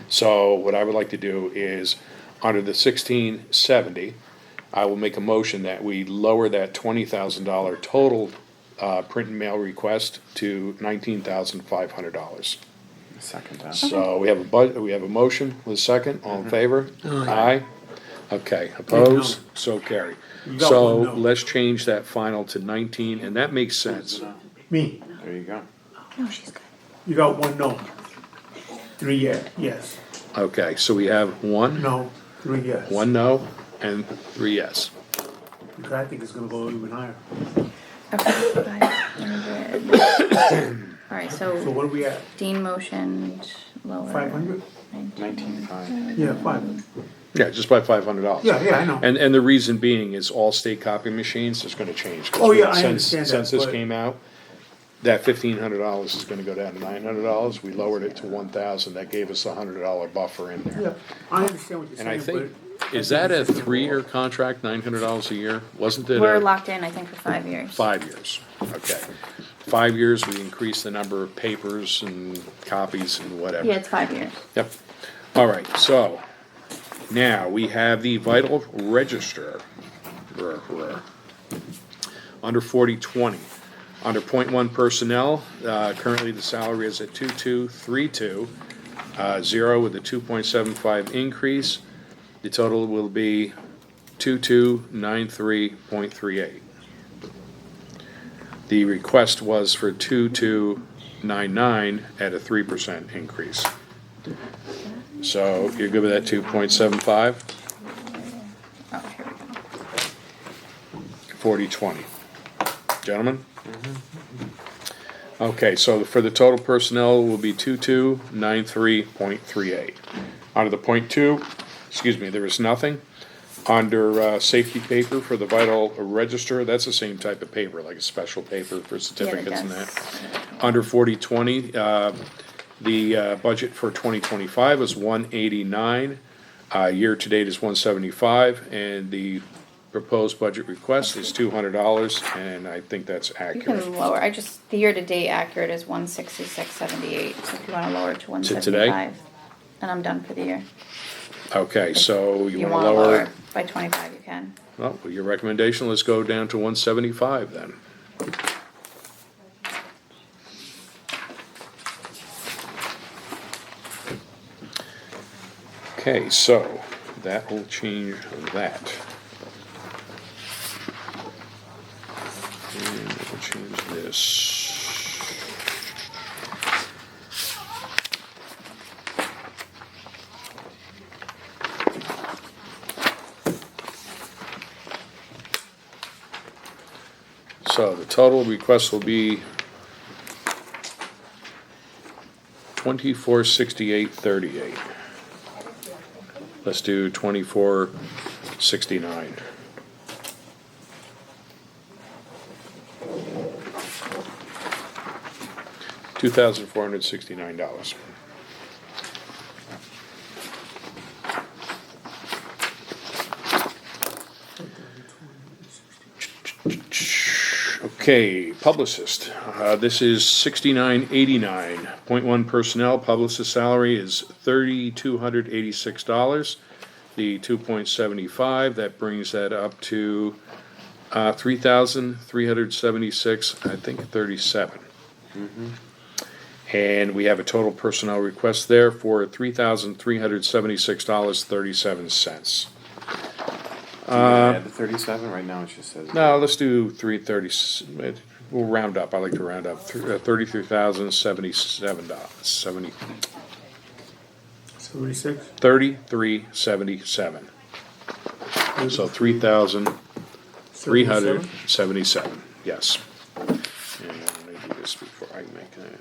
So what I would like to do is, under the 1670, I will make a motion that we lower that $20,000 total print and mail request to $19,500. Second that. So we have we have a motion with a second, all in favor? Aye. Okay, opposed, so carry. You got So one no. let's change that final to 19, and that makes sense. Me, There you go. no, she's good. you got one no. 3 yes. Okay, so we have one, No, 3 yes. one no, and 3 yes. Because I think it's gonna go even higher. Okay, 500. Alright, So so what are we at? Dean motioned lower. 500? 19.5. Yeah, 5. Yeah, just by $500. Yeah, I know. And the reason being is all state copy machines is gonna change. 'cause Oh, yeah, I since- understand that, Since this but- came out, that $1,500 is gonna go down to $900, we lowered it to 1,000, that gave us a $100 buffer in there. Yeah, I understand what you're And I saying, think, but. is that a 3-year contract, $900 a year? Wasn't it We're a locked in, I think, for 5 years. 5 years? Okay. 5 years, we increased the number of papers and copies and whatever. Yeah, it's 5 years. Yep. All right, so now we have the vital register. Under 4020, under .1 personnel, currently the salary is at 2232, 0 with a 2.75 increase. The total will be 2293.38. The request was for 2299 at a 3% increase. So you're good with that 2.75? Oh, here we go. 4020. Gentlemen? Okay, so for the total personnel will be 2293.38. Under the .2, excuse me, there is nothing. Under safety paper for the vital register, that's the same type of paper, like a special paper for certificates and that. Under 4020, the budget for 2025 is 189. Year-to-date is 175, and the proposed budget request is $200, and I think that's You accurate. can lower, the year-to-date accurate is 166.78, so if you wanna lower it to To today? 175. And I'm done for the year. Okay, so If you wanna lower lower it? by 25, you can. Well, with your recommendation, let's go down to 175 then. Okay, so that will change that. And we'll change this. So the total request will be 2468.38. Let's do 2469. $2,469. Okay, publicist, this is 6989. .1 personnel, publicist salary is $3,286. The 2.75, that brings that up to 3,376, I think 37. And we have a total personnel request there for $3,376.37. Add the 37, right now it just says. No, let's do 330, we'll round up, I like to round up, $33,077, 76? 3377. So 3,000, $377, yes. And let me do this before I make that.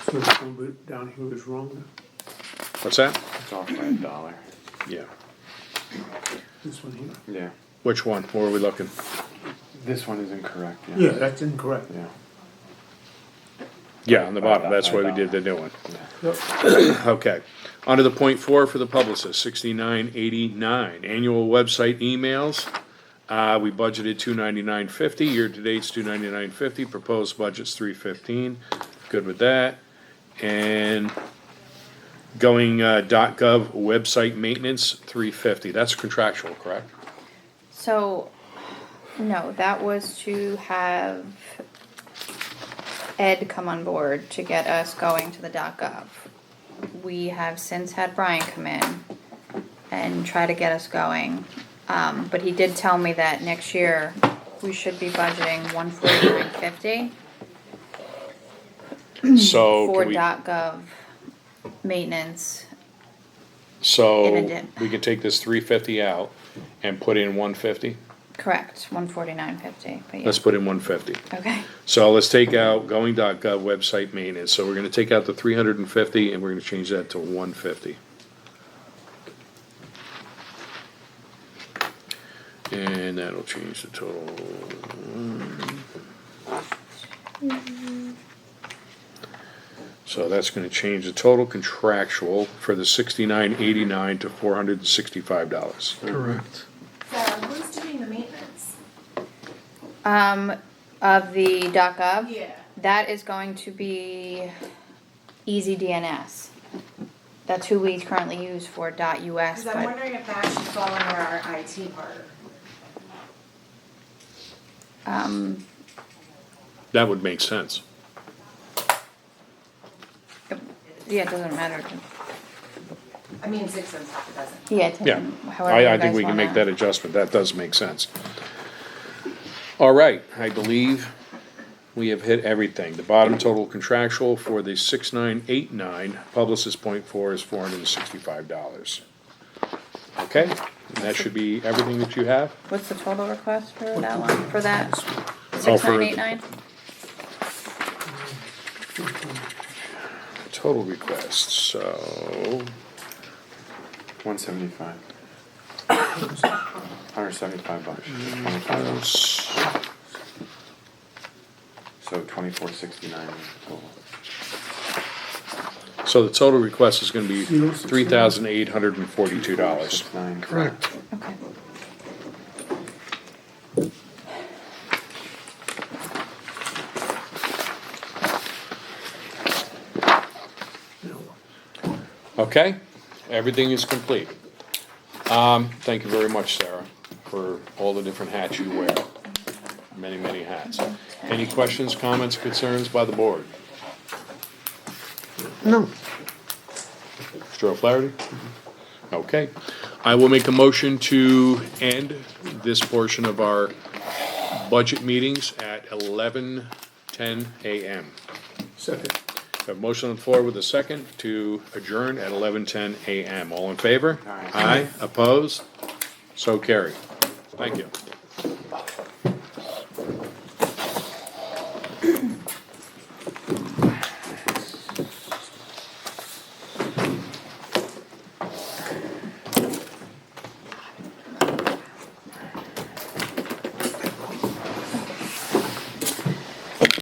So this number down here is wrong, What's that? It's off by $1. Yeah. this one here. Yeah. Which one? Where are we looking? This one is incorrect, yeah. Yeah, that's incorrect. Yeah. Yeah, on the bottom, that's why we did the new one. Yep. Okay. On to the point 4 for the publicist, 6989. Annual website emails. We budgeted $299.50. Year to date's $299.50. Proposed budget's $315. Good with that. And going .gov website maintenance, $350. That's contractual, correct? So, no, that was to have Ed come on board to get us going to the .gov. We have since had Brian come in and try to get us going. But he did tell me that next year we should be budgeting $149.50 So for can we, .gov maintenance. so in addition. we can take this $350 out and put in $150? Correct, $149.50. But yeah. Let's put in $150. Okay. So let's take out going.gov website maintenance. So we're gonna take out the $350 and we're gonna change that to $150. And that'll change the total. So that's gonna change the total contractual for the 6989 to $465. Correct. Sarah, who's doing the maintenance? Of the .gov. Yeah. That is going to be Easy DNS. That's who we currently use for .us, Because I'm but wondering if that should fall under our IT part. That would make sense. yeah, it doesn't matter. I mean, 6 cents, it doesn't. Yeah, it Yeah, doesn't- however you I think guys we can make wanna- that adjustment, that does make sense. All right, I believe we have hit everything. The bottom total contractual for the 6989, publicist point 4 is $465. Okay, and that should be everything that you have? What's the total request for that one, for that? Oh, for- 6989? Total request, so, 175. $175. 25. So 2469 total. so the total request is gonna be $3,842. 69. Correct. Okay. Okay, everything is complete. Thank you very much, Sarah, for all the different hats you wear. Many, many hats. Any questions, comments, concerns by the board? No. Mr. O'Flaherty? Okay, I will make a motion to end this portion of our budget meetings at 11:10 a.m. Second. A motion on the floor with a second to adjourn at 11:10 a.m. All in favor? Aye. Aye, opposed? So carried. Thank you.